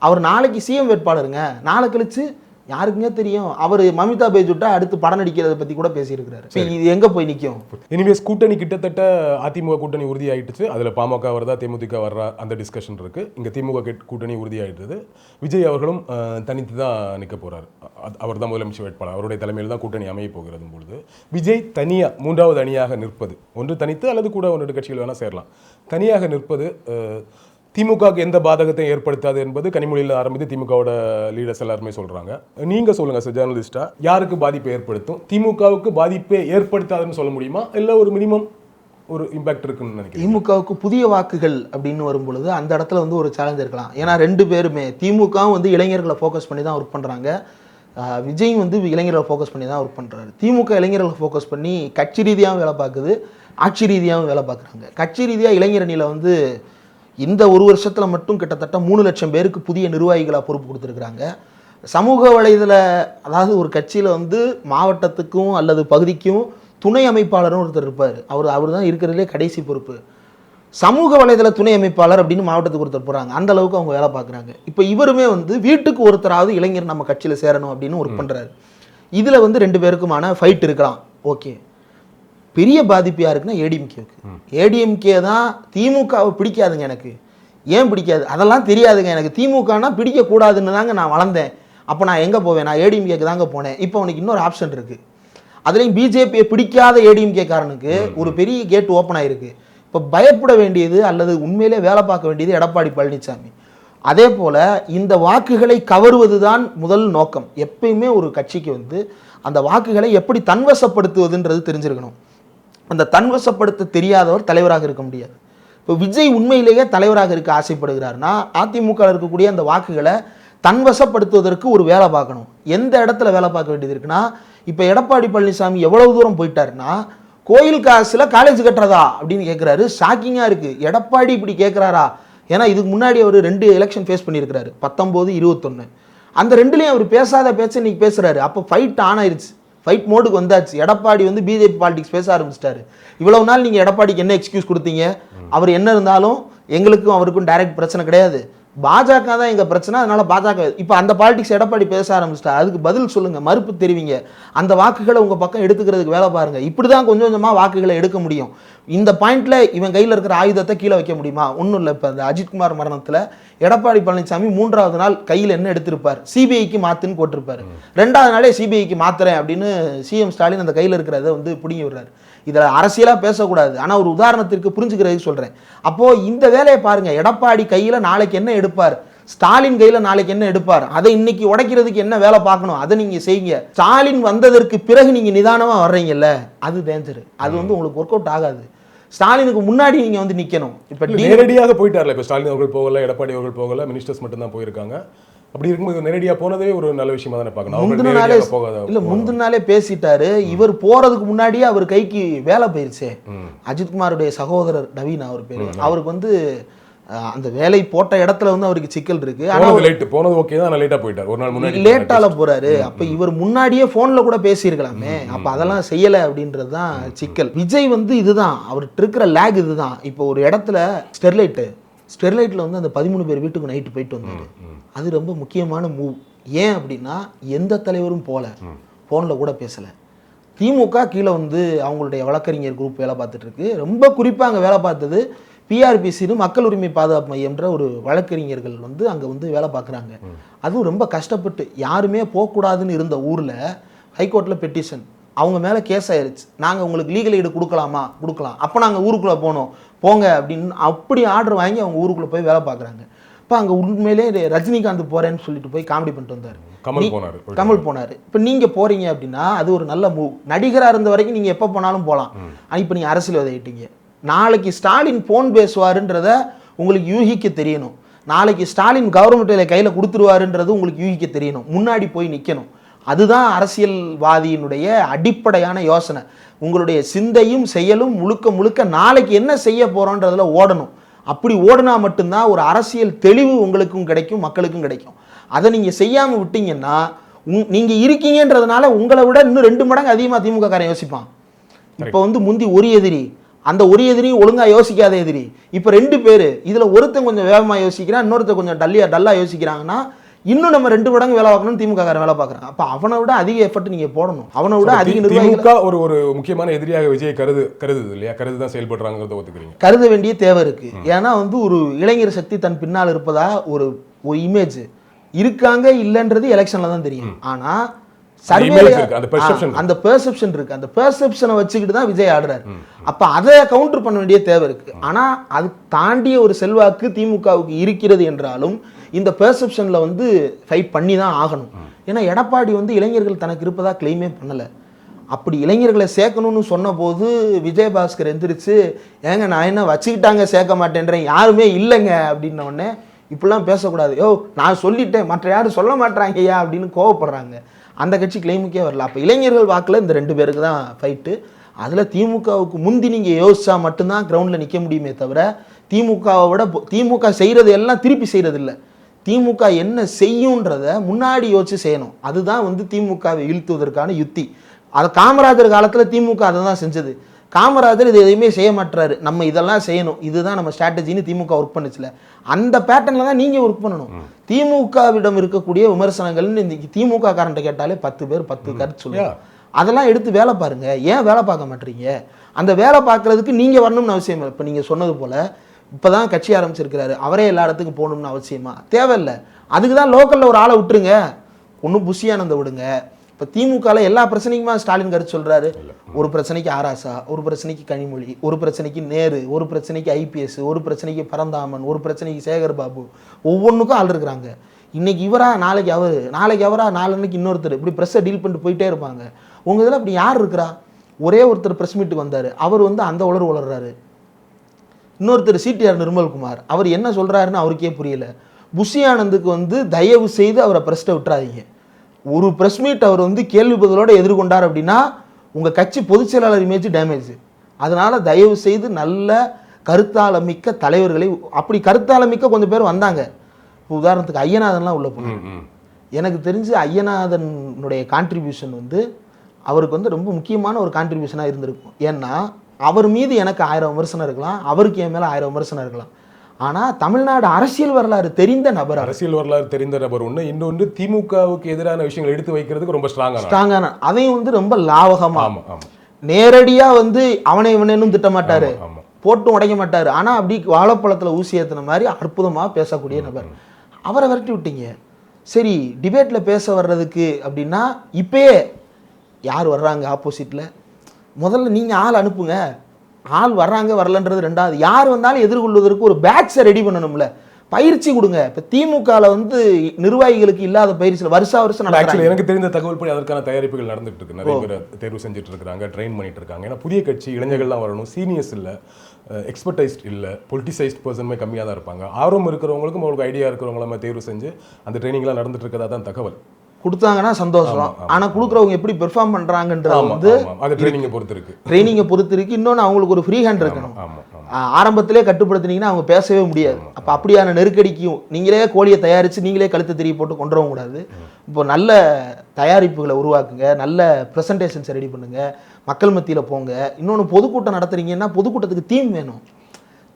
அவர் நாளைக்கு சிஎம் வேட்பாளருங்க, நாளை கழிச்சு யாருக்குமே தெரியும். அவர் மமிதா பேஜுட்டா அடுத்து படம் நடிக்கிறத பற்றி கூட பேசியிருக்கிறாரு. இது எங்கே போய் நிற்கும்? எனிவேஸ் கூட்டணி கிட்டத்தட்ட அதிமுக கூட்டணி உறுதியாயிடுச்சு. அதில் பாமக வருதா தேமுதிக வர்றா அந்த டிஸ்கஷன் இருக்குது. இங்கே திமுக கூட்டணி உறுதியாயிடுது. விஜய் அவர்களும் தனித்து தான் நிற்க போகிறார். அவர் தான் முதலமைச்சர் வேட்பாளர். அவருடைய தலைமையில் தான் கூட்டணி அமைய போகிறது பொழுது விஜய் தனியாக 3வது அணியாக நிற்பது, ஒன்று தனித்து அல்லது கூட 1-2 கட்சிகள் வேணால் சேரலாம், தனியாக நிற்பது திமுகவுக்கு எந்த பாதகத்தை ஏற்படுத்தாது என்பது கனிமொழியில் ஆரம்பித்து திமுகவோட லீடர்ஸ் எல்லாருமே சொல்கிறாங்க. நீங்கள் சொல்லுங்கள் சார், ஜேர்னலிஸ்டா, யாருக்கு பாதிப்பை ஏற்படுத்தும்? திமுகவுக்கு பாதிப்பை ஏற்படுத்தாதுன்னு சொல்ல முடியுமா, இல்லை ஒரு மினிமம் ஒரு இம்பாக்ட் இருக்குன்னு நினைக்கிறேன்? திமுகவுக்கு புதிய வாக்குகள் அப்படின்னு வரும்பொழுது அந்த இடத்துல வந்து ஒரு சேலஞ்ச் இருக்கலாம். ஏன்னா 2 பேருமே, திமுகவும் வந்து இளைஞர்களை ஃபோக்கஸ் பண்ணி தான் ஒர்க் பண்ணுறாங்க, விஜயும் வந்து இளைஞர்களை ஃபோக்கஸ் பண்ணி தான் ஒர்க் பண்ணுறாரு. திமுக இளைஞர்களை ஃபோக்கஸ் பண்ணி கட்சி ரீதியாகவும் வேலை பார்க்குது, ஆட்சி ரீதியாகவும் வேலை பார்க்குறாங்க. கட்சி ரீதியாக இளைஞரணியில் வந்து இந்த 1 வருஷத்தில் மட்டும் கிட்டத்தட்ட 3 லட்சம் பேருக்கு புதிய நிர்வாகிகளாக பொறுப்பு கொடுத்துருக்குறாங்க. சமூக வலைதள, அதாவது ஒரு கட்சியில் வந்து மாவட்டத்துக்கும் அல்லது பகுதிக்கும் துணை அமைப்பாளரும் ஒருத்தர் இருப்பார். அவர் தான் இருக்கிறதுலே கடைசி பொறுப்பு. சமூக வலைதள துணை அமைப்பாளர் அப்படின்னு மாவட்டத்துக்கு ஒருத்தர் போகிறாங்க. அந்த அளவுக்கு அவங்க வேலை பார்க்குறாங்க. இப்போ இவருமே வந்து வீட்டுக்கு ஒருத்தராவது இளைஞர் நம்ம கட்சியில் சேரணும் அப்படின்னு ஒர்க் பண்ணுறாரு. இதில் வந்து 2 பேருக்குமான ஃபைட் இருக்கலாம். ஓகே, பெரிய பாதிப்பு யாருக்குன்னா ஏடிஎம்கேவுக்கு. ஏடிஎம்கே தான் திமுகவை பிடிக்காதுங்க. எனக்கு ஏன் பிடிக்காது அதெல்லாம் தெரியாதுங்க. எனக்கு திமுகனா பிடிக்கக்கூடாதுன்னு தாங்க நான் வளர்ந்தேன். அப்போ நான் எங்கே போவேன்? நான் ஏடிஎம்கேக்கு தாங்க போனேன். இப்போ அவனுக்கு இன்னொரு ஆப்ஷன் இருக்குது. அதுலேயும் பிஜேபியை பிடிக்காத ஏடிஎம்கே காரனுக்கு ஒரு பெரிய கேட் ஓப்பன் ஆகிருக்கு. இப்போ பயப்பட வேண்டியது அல்லது உண்மையிலே வேலை பார்க்க வேண்டியது எடப்பாடி பழனிசாமி. அதே போல் இந்த வாக்குகளை கவருவது தான் முதல் நோக்கம். எப்பயுமே ஒரு கட்சிக்கு வந்து அந்த வாக்குகளை எப்படி தன்வசப்படுத்துவதுன்றது தெரிஞ்சிருக்கணும். அந்த தன்வசப்படுத்த தெரியாதவர் தலைவராக இருக்க முடியாது. இப்போ விஜய் உண்மையிலேயே தலைவராக இருக்க ஆசைப்படுகிறார்னா அதிமுக இருக்கக்கூடிய அந்த வாக்குகளை தன்வசப்படுத்துவதற்கு ஒரு வேலை பார்க்கணும். எந்த இடத்துல வேலை பார்க்க வேண்டியது இருக்குன்னா, இப்போ எடப்பாடி பழனிசாமி எவ்வளவு தூரம் போயிட்டாருன்னா, கோயில் காசில் காலேஜ் கட்டுறதா அப்படின்னு கேட்குறாரு. ஷாக்கிங்காக இருக்குது. எடப்பாடி இப்படி கேட்குறாரா? ஏன்னா இதுக்கு முன்னாடி அவர் 2 எலெக்ஷன் ஃபேஸ் பண்ணியிருக்கிறாரு, 19, 21. அந்த 2லையும் அவர் பேசாத பேச்சை இன்னைக்கு பேசுகிறாரு. அப்போ ஃபைட் ஆன் ஆயிடுச்சு. ஃபைட் மோடுக்கு வந்தாச்சு. எடப்பாடி வந்து பிஜேபி பாலிடிக்ஸ் பேச ஆரம்பிச்சிட்டாரு. இவ்வளவு நாள் நீங்க எடப்பாடிக்கு என்ன எக்ஸ்கியூஸ் கொடுத்தீங்க? அவர் என்ன இருந்தாலும் எங்களுக்கும் அவருக்கும் டைரக்ட் பிரச்சனை கிடையாது, பாஜக தான் எங்க பிரச்சனை, அதனால பாஜக. இப்போ அந்த பாலிடிக்ஸ் எடப்பாடி பேச ஆரம்பிச்சிட்டா, அதுக்கு பதில் சொல்லுங்க, மறுப்பு தெரிவிங்க, அந்த வாக்குகளை உங்க பக்கம் எடுத்துக்கிறதுக்கு வேலை பாருங்க. இப்படிதான் கொஞ்சம் கொஞ்சமா வாக்குகளை எடுக்க முடியும். இந்த பாயிண்ட்ல இவன் கையில் இருக்கிற ஆயுதத்தை கீழே வைக்க முடியுமா? ஒன்றும் இல்லை. இப்போ இந்த அஜித்குமார் மரணத்தில் எடப்பாடி பழனிசாமி 3வது நாள் கையில் என்ன எடுத்திருப்பார்? சிபிஐக்கு மாத்துன்னு போட்டிருப்பாரு. 2வது நாளே சிபிஐக்கு மாத்துறேன் அப்படின்னு சிஎம் ஸ்டாலின் அந்த கையில் இருக்கிறத வந்து பிடிங்கி விடுறாரு. இதில் அரசியலாக பேசக்கூடாது, ஆனால் ஒரு உதாரணத்திற்கு புரிஞ்சுக்கிறதுக்கு சொல்கிறேன். அப்போது இந்த வேலையை பாருங்கள், எடப்பாடி கையில் நாளைக்கு என்ன எடுப்பார், ஸ்டாலின் கையில் நாளைக்கு என்ன எடுப்பார், அதை இன்னைக்கு உடைக்கிறதுக்கு என்ன வேலை பார்க்கணும், அதை நீங்கள் செய்யுங்க. ஸ்டாலின் வந்ததற்கு பிறகு நீங்கள் நிதானமாக வர்றீங்கல்ல, அது டேஞ்சரு. அது வந்து உங்களுக்கு ஒர்க் அவுட் ஆகாது. ஸ்டாலினுக்கு முன்னாடி நீங்க வந்து நிக்கணும். இப்ப நேரடியாக போயிட்டார்ல, இப்ப ஸ்டாலின் அவர்கள் போகல, எடப்பாடி அவர்கள் போகல, மினிஸ்டர்ஸ் மட்டும் தான் போயிருக்காங்க. அப்படி இருக்கும்போது நேரடியாக போனதே ஒரு நல்ல விஷயமா தானே பார்க்கணும். இல்ல முந்தின நாளே பேசிட்டாரு. இவர் போறதுக்கு முன்னாடியே அவர் கைக்கு வேலை போயிருச்சே. அஜித்குமாருடைய சகோதரர் நவீன் அவர் பேரு, அவருக்கு வந்து அந்த வேலை போட்ட இடத்துல வந்து அவருக்கு சிக்கல் இருக்கு. போனது ஓகே தான், லேட்டா போயிட்டார், ஒரு நாள் முன்னாடி லேட்டால போறாரு. அப்ப இவர் முன்னாடியே போன்ல கூட பேசியிருக்கலாமே, அப்ப அதெல்லாம் செய்யல அப்படின்றதுதான் சிக்கல். விஜய் வந்து இதுதான் அவர்கிட்ட இருக்கிற லேக், இதுதான். இப்போ ஒரு இடத்துல ஸ்டெர்லைட்ல வந்து அந்த 13 பேர் வீட்டுக்கு நைட்டு போயிட்டு வந்தாரு. அது ரொம்ப முக்கியமான மூவ். ஏன் அப்படின்னா எந்த தலைவரும் போன்ல கூட பேசல. திமுக கீழே வந்து அவங்களுடைய வழக்கறிஞர் குரூப் வேலை பார்த்துட்டு இருக்கு. ரொம்ப குறிப்பா அங்க வேலை பார்த்தது பிஆர்பிசின்னு மக்கள் உரிமை பாதுகாப்பு மையம்ன்ற ஒரு வழக்கறிஞர்கள் வந்து அங்கே வந்து வேலை பார்க்குறாங்க. அதுவும் ரொம்ப கஷ்டப்பட்டு, யாருமே போகக்கூடாதுன்னு இருந்த ஊரில் ஹைகோர்ட்டில் பெட்டிஷன், அவங்க மேலே கேஸ் ஆயிடுச்சு. நாங்கள் உங்களுக்கு லீகல் எய்டு கொடுக்கலாம். அப்போ நாங்கள் ஊருக்குள்ளே போங்க அப்படின்னு அப்படி ஆர்டர் வாங்கி அவங்க ஊருக்குள்ளே போய் வேலை பார்க்குறாங்க. இப்போ அங்கே உண்மையிலே ரஜினிகாந்த் போகிறேன்னு சொல்லிட்டு போய் காமெடி பண்ணிட்டு வந்தார். கமல் போனார். இப்போ நீங்கள் போகிறீங்க அப்படின்னா அது ஒரு நல்ல மூவ். நடிகராக இருந்த வரைக்கும் நீங்கள் எப்போ போனாலும் போகலாம். ஆனால் இப்போ நீங்கள் அரசியல் விதையிட்டீங்க. நாளைக்கு ஸ்டாலின் போன் பேசுவாருன்றத உங்களுக்கு யூகிக்க தெரியணும். நாளைக்கு ஸ்டாலின் கவர்மெண்ட் கையில் கொடுத்துருவாருன்றது உங்களுக்கு யூகிக்க தெரியணும். முன்னாடி போய் நிற்கணும். அதுதான் அரசியல்வாதியினுடைய அடிப்படையான யோசனை. உங்களுடைய சிந்தையும் செயலும் முழுக்க நாளைக்கு என்ன செய்ய போறோன்றதுல ஓடணும். அப்படி ஓடினா மட்டும்தான் ஒரு அரசியல் தெளிவு உங்களுக்கும் கிடைக்கும், மக்களுக்கும் கிடைக்கும். அதை நீங்க செய்யாம விட்டீங்கன்னா நீங்க இருக்கீங்கன்றதுனால உங்களை விட இன்னும் 2 மடங்கு அதிகமா திமுக காரன் யோசிப்பான். இப்ப வந்து முந்தி ஒரு எதிரி, அந்த ஒரு எதிரியும் ஒழுங்கா யோசிக்காத எதிரி. இப்ப 2 பேரு, இதுல ஒருத்தன் கொஞ்சம் வேகமா யோசிக்கிறான், இன்னொருத்தர் கொஞ்சம் டல்லா யோசிக்கிறாங்கன்னா இன்னும் நம்ம 2 மடங்கு வேலை பார்க்கணும். திமுக காரன் வேலை பார்க்குறான். அப்ப அவனை விட அதிக எஃபர்ட் நீங்க போடணும். அவனை விட அதிக நிர்வாகிகள் ஒரு முக்கியமான எதிரியாக விஜய் கருதுது இல்லையா? கருதுதான் செயல்படுறாங்கிறத ஒத்துக்கிறீங்க? கருத வேண்டிய தேவை இருக்கு. ஏன்னா வந்து ஒரு இளைஞர் சக்தி தன் பின்னால் இருப்பதா ஒரு இமேஜ் இருக்காங்க இல்லைன்றது எலெக்ஷன்ல தான் தெரியும். ஆனா அந்த பெர்செப்ஷன் இருக்கு. அந்த பெர்செப்ஷனை வச்சுக்கிட்டு தான் விஜய் ஆடுறாரு. அப்ப அதை கவுண்டர் பண்ண வேண்டிய தேவை இருக்கு. ஆனா அது தாண்டிய ஒரு செல்வாக்கு திமுகவுக்கு இருக்கிறது என்றாலும் இந்த பெர்செப்ஷன்ல வந்து ஃபைட் பண்ணி தான் ஆகணும். ஏன்னா எடப்பாடி வந்து இளைஞர்கள் தனக்கு இருப்பதா கிளைமே பண்ணல. அப்படி இளைஞர்களை சேர்க்கணும்னு சொன்ன போது விஜயபாஸ்கர் எந்திரிச்சு, ஏங்க நான் என்ன வச்சுக்கிட்டாங்க சேர்க்க மாட்டேன்றேன், யாருமே இல்லைங்க அப்படின்ன உடனே இப்படிலாம் பேசக்கூடாது, யோ நான் சொல்லிட்டேன் மற்ற யாரும் சொல்ல மாட்டாங்கய்யா அப்படின்னு கோவப்படுறாங்க. அந்த கட்சி கிளைமுக்கே வரல. அப்போ இளைஞர்கள் வாக்கில் இந்த 2 பேருக்கு தான் ஃபைட்டு. அதில் திமுகவுக்கு முந்தி நீங்கள் யோசிச்சா மட்டும்தான் கிரவுண்டில் நிற்க முடியுமே தவிர திமுகவை விட திமுக செய்கிறது எல்லாம் திருப்பி செய்கிறது இல்லை. திமுக என்ன செய்யுன்றத முன்னாடி யோசிச்சு செய்யணும். அதுதான் வந்து திமுகவை இழுத்துவதற்கான யுத்தி. அது காமராஜர் காலத்தில் திமுக அதை தான் செஞ்சது. காமராஜர் இது எதையுமே செய்ய மாட்டாரு, நம்ம இதெல்லாம் செய்யணும், இதுதான் நம்ம ஸ்ட்ராட்டஜின்னு திமுக ஒர்க் பண்ணுச்சுல, அந்த பேட்டர்ல தான் நீங்க ஒர்க் பண்ணணும். திமுகவிடம் இருக்கக்கூடிய விமர்சனங்கள்னு இன்னைக்கு திமுக காரண்ட கேட்டாலே 10 பேர் 10 கருத்து சொல்லுவாங்க. அதெல்லாம் எடுத்து வேலை பாருங்க. ஏன் வேலை பார்க்க மாட்டீங்க? அந்த வேலை பார்க்கறதுக்கு நீங்க வரணும்னு அவசியம் இல்லை. இப்போ நீங்க சொன்னது போல இப்பதான் கட்சி ஆரம்பிச்சிருக்கிறாரு, அவரே எல்லா இடத்துக்கும் போகணும்னு அவசியமா தேவையில்லை. அதுக்கு தான் லோக்கல்ல ஒரு ஆளை விட்டுருங்க, ஒன்றும் புஷியானந்த விடுங்க. இப்போ திமுகல எல்லா பிரச்சனைக்குமா ஸ்டாலின் கருத்து சொல்றாரு. ஒரு பிரச்சனைக்கு ஆராசா, ஒரு பிரச்சனைக்கு கனிமொழி, ஒரு பிரச்சனைக்கு நேரு, ஒரு பிரச்சனைக்கு ஐபிஎஸ், ஒரு பிரச்சனைக்கு பரந்தாமன், ஒரு பிரச்சனைக்கு சேகர் பாபு, ஒவ்வொன்றுக்கும் ஆள் இருக்கிறாங்க. இன்னைக்கு இவரா, நாளைக்கு அவரா, நாளைக்கு இன்னொருத்தர், இப்படி ப்ரெஸ்ஸை டீல் பண்ணிட்டு போயிட்டே இருப்பாங்க. உங்க இதில் அப்படி யார் இருக்கிறா? ஒரே ஒருத்தர் ப்ரெஸ் மீட்டுக்கு வந்தார், அவர் வந்து அந்த உளர்றாரு. இன்னொருத்தர் சிடிஆர் நிர்மல்குமார், அவர் என்ன சொல்றாருன்னு அவருக்கே புரியல. புஷி ஆனந்துக்கு வந்து தயவு செய்து அவரை ப்ரெஸ்ட்டை விட்டுறாதீங்க. ஒரு ப்ரெஸ் மீட் அவர் வந்து கேள்வி பதிலோடு எதிர்கொண்டார் அப்படின்னா உங்கள் கட்சி பொதுச் செயலாளர் இமேஜ் டேமேஜ். அதனால தயவு செய்து நல்ல கருத்தாளமிக்க தலைவர்களை, அப்படி கருத்தாளமிக்க கொஞ்சம் பேர் வந்தாங்க. உதாரணத்துக்கு ஐயநாதன்லாம் உள்ள போனாங்க. எனக்கு தெரிஞ்சு ஐயநாதனுடைய கான்ட்ரிபியூஷன் வந்து அவருக்கு வந்து ரொம்ப முக்கியமான ஒரு கான்ட்ரிபியூஷனாக இருந்திருக்கும். ஏன்னா அவர் மீது எனக்கு 1000 விமர்சனம் இருக்கலாம், அவருக்கு என் மேலே 1000 விமர்சனம் இருக்கலாம். ஆனால் தமிழ்நாடு அரசியல் வரலாறு தெரிந்த நபர், அரசியல் வரலாறு தெரிந்த நபர் ஒன்று, இன்னொன்று திமுகவுக்கு எதிரான விஷயங்கள் எடுத்து வைக்கிறதுக்கு ரொம்ப ஸ்ட்ராங்கான அதையும் வந்து ரொம்ப லாவகமாக. ஆமாம் ஆமாம். நேரடியாக வந்து அவனை இவனேன்னு திட்ட மாட்டார், ஆமாம். போட்டும் உடைக்க மாட்டார். ஆனால் அப்படி வாழைப்பழத்தில் ஊசி ஏற்றின மாதிரி அற்புதமாக பேசக்கூடிய நபர். அவரை விரட்டி விட்டீங்க. சரி, டிபேட்டில் பேச வர்றதுக்கு அப்படின்னா இப்பயே யார் வர்றாங்க ஆப்போசிட்டில், முதல்ல நீங்கள் ஆள் அனுப்புங்க. ஆள் வர்றாங்க வரலன்றது ரெண்டாவது. யார் வந்தாலும் எதிர்கொள்வதற்கு ஒரு பேட்சை ரெடி பண்ணணும்ல, பயிற்சி கொடுங்க. இப்போ திமுகவில் வந்து நிர்வாகிகளுக்கு இல்லாத பயிற்சியில் வருஷம் ஆக்சுவலி எனக்கு தெரிந்த தகவல் படி அதற்கான தயாரிப்புகள் நடந்துட்டு இருக்கு. நிறைய பேர் தேர்வு செஞ்சுட்டு இருக்காங்க, ட்ரெயின் பண்ணிட்டு இருக்காங்க. ஏன்னா புதிய கட்சி, இளைஞர்கள்லாம் வரணும், சீனியர்ஸ் இல்லை, எக்ஸ்பர்டைஸ்ட் இல்லை, பொலிட்டிசைஸ்ட் பர்சனுமே கம்மியாக தான் இருப்பாங்க. ஆர்வம் இருக்கிறவங்களுக்கும் அவங்களுக்கு ஐடியா இருக்கிறவங்கள நம்ம தேர்வு செஞ்சு அந்த ட்ரைனிங்லாம் நடந்துட்டு இருக்கதா தான் தகவல். கொடுத்தாங்கன்னா சந்தோஷம். ஆனால் கொடுக்குறவங்க எப்படி பெர்ஃபார்ம் பண்ணுறாங்கன்றது வந்து அது ட்ரைனிங்கை பொறுத்து இருக்கு. ட்ரைனிங்கை பொறுத்து இருக்கு. இன்னொன்று அவங்களுக்கு ஒரு ஃப்ரீ ஹேண்ட் இருக்கணும். ஆரம்பத்திலே கட்டுப்படுத்தினீங்கன்னா அவங்க பேசவே முடியாது. அப்போ அப்படியான நெருக்கடிக்கும் நீங்களே கோழியை தயாரித்து நீங்களே கழுத்து திரி போட்டு கொண்டு வரவும் கூடாது. இப்போ நல்ல தயாரிப்புகளை உருவாக்குங்க, நல்ல ப்ரெசன்டேஷன்ஸை ரெடி பண்ணுங்க, மக்கள் மத்தியில் போங்க. இன்னொன்று பொதுக்கூட்டம் நடத்துறீங்கன்னா பொதுக்கூட்டத்துக்கு தீம் வேணும்.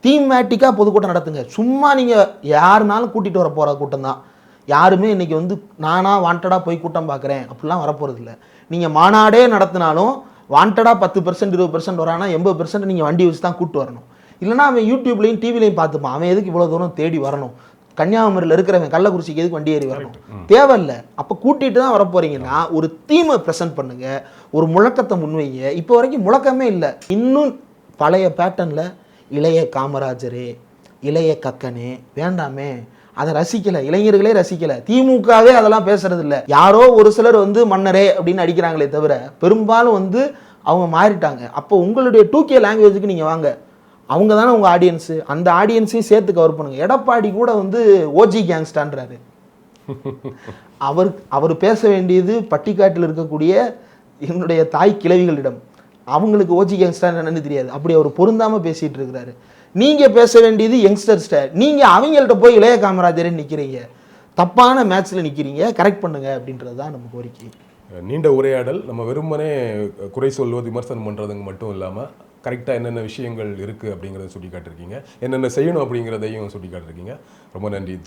தீம்மேட்டிக்காக பொதுக்கூட்டம் நடத்துங்க. சும்மா நீங்கள் யாருனாலும் கூட்டிகிட்டு வர போகிற கூட்டம் தான். யாருமே இன்றைக்கி வந்து நானாக வாண்டடாக போய் கூட்டம் பார்க்குறேன் அப்படிலாம் வரப்போகிறது இல்லை. நீங்கள் மாநாடே நடத்தினாலும் வாண்டடாக 10% 20% வரானா 80% நீங்கள் வண்டி வச்சு தான் கூப்பிட்டு வரணும். இல்லைனா அவன் யூடியூப்லையும் டிவிலையும் பார்த்துப்பான். அவன் எதுக்கு இவ்வளோ தூரம் தேடி வரணும்? கன்னியாகுமரியில் இருக்கிறவன் கள்ளக்குறிச்சிக்கு எதுக்கு வண்டி ஏறி வரணும்? தேவையில்லை. அப்போ கூட்டிகிட்டு தான் வரப்போகிறீங்கன்னா ஒரு தீமை ப்ரெசென்ட் பண்ணுங்கள், ஒரு முழக்கத்தை முன்வைங்க. இப்போ வரைக்கும் முழக்கமே இல்லை. இன்னும் பழைய பேட்டர்னில் இளைய காமராஜரே, இளைய கக்கனே வேண்டாமே, அதை ரசிக்கலை, இளைஞர்களே ரசிக்கலை, திமுகவே அதெல்லாம் பேசுறது இல்லை. யாரோ ஒரு சிலர் வந்து மன்னரே அப்படின்னு அடிக்கிறாங்களே தவிர பெரும்பாலும் வந்து அவங்க மாறிட்டாங்க. அப்போ உங்களுடைய 2K லாங்குவேஜுக்கு நீங்கள் வாங்க. அவங்க தானே உங்கள் ஆடியன்ஸு, அந்த ஆடியன்ஸையும் சேர்த்து கவர் பண்ணுங்கள். எடப்பாடி கூட வந்து ஓஜி கேங்ஸ்டான்றாரு. அவர் பேச வேண்டியது பட்டிக்காட்டில் இருக்கக்கூடிய என்னுடைய தாய் கிழவிகளிடம். அவங்களுக்கு ஓஜி கேங்ஸ்டார் என்னன்னு தெரியாது. அப்படி அவர் பொருந்தாமல் பேசிகிட்டு இருக்கிறாரு. நீங்கள் பேச வேண்டியது யங்ஸ்டர்ஸ்ட. நீங்கள் அவங்கள்ட்ட போய் இளைய காமராஜரே நிற்கிறீங்க, தப்பான மேட்ச்சில் நிற்கிறீங்க, கரெக்ட் பண்ணுங்க அப்படின்றது தான் நம்ம கோரிக்கை. நீண்ட உரையாடல். நம்ம வெறுமனே குறை சொல்வது, விமர்சனம் பண்ணுறதுங்க மட்டும் இல்லாமல் கரெக்டாக என்னென்ன விஷயங்கள் இருக்குது அப்படிங்கிறத சுட்டி காட்டிருக்கீங்க, என்னென்ன செய்யணும் அப்படிங்கிறதையும் சுட்டி காட்டிருக்கீங்க. ரொம்ப நன்றி.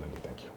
நன்றி, தேங்க்யூ.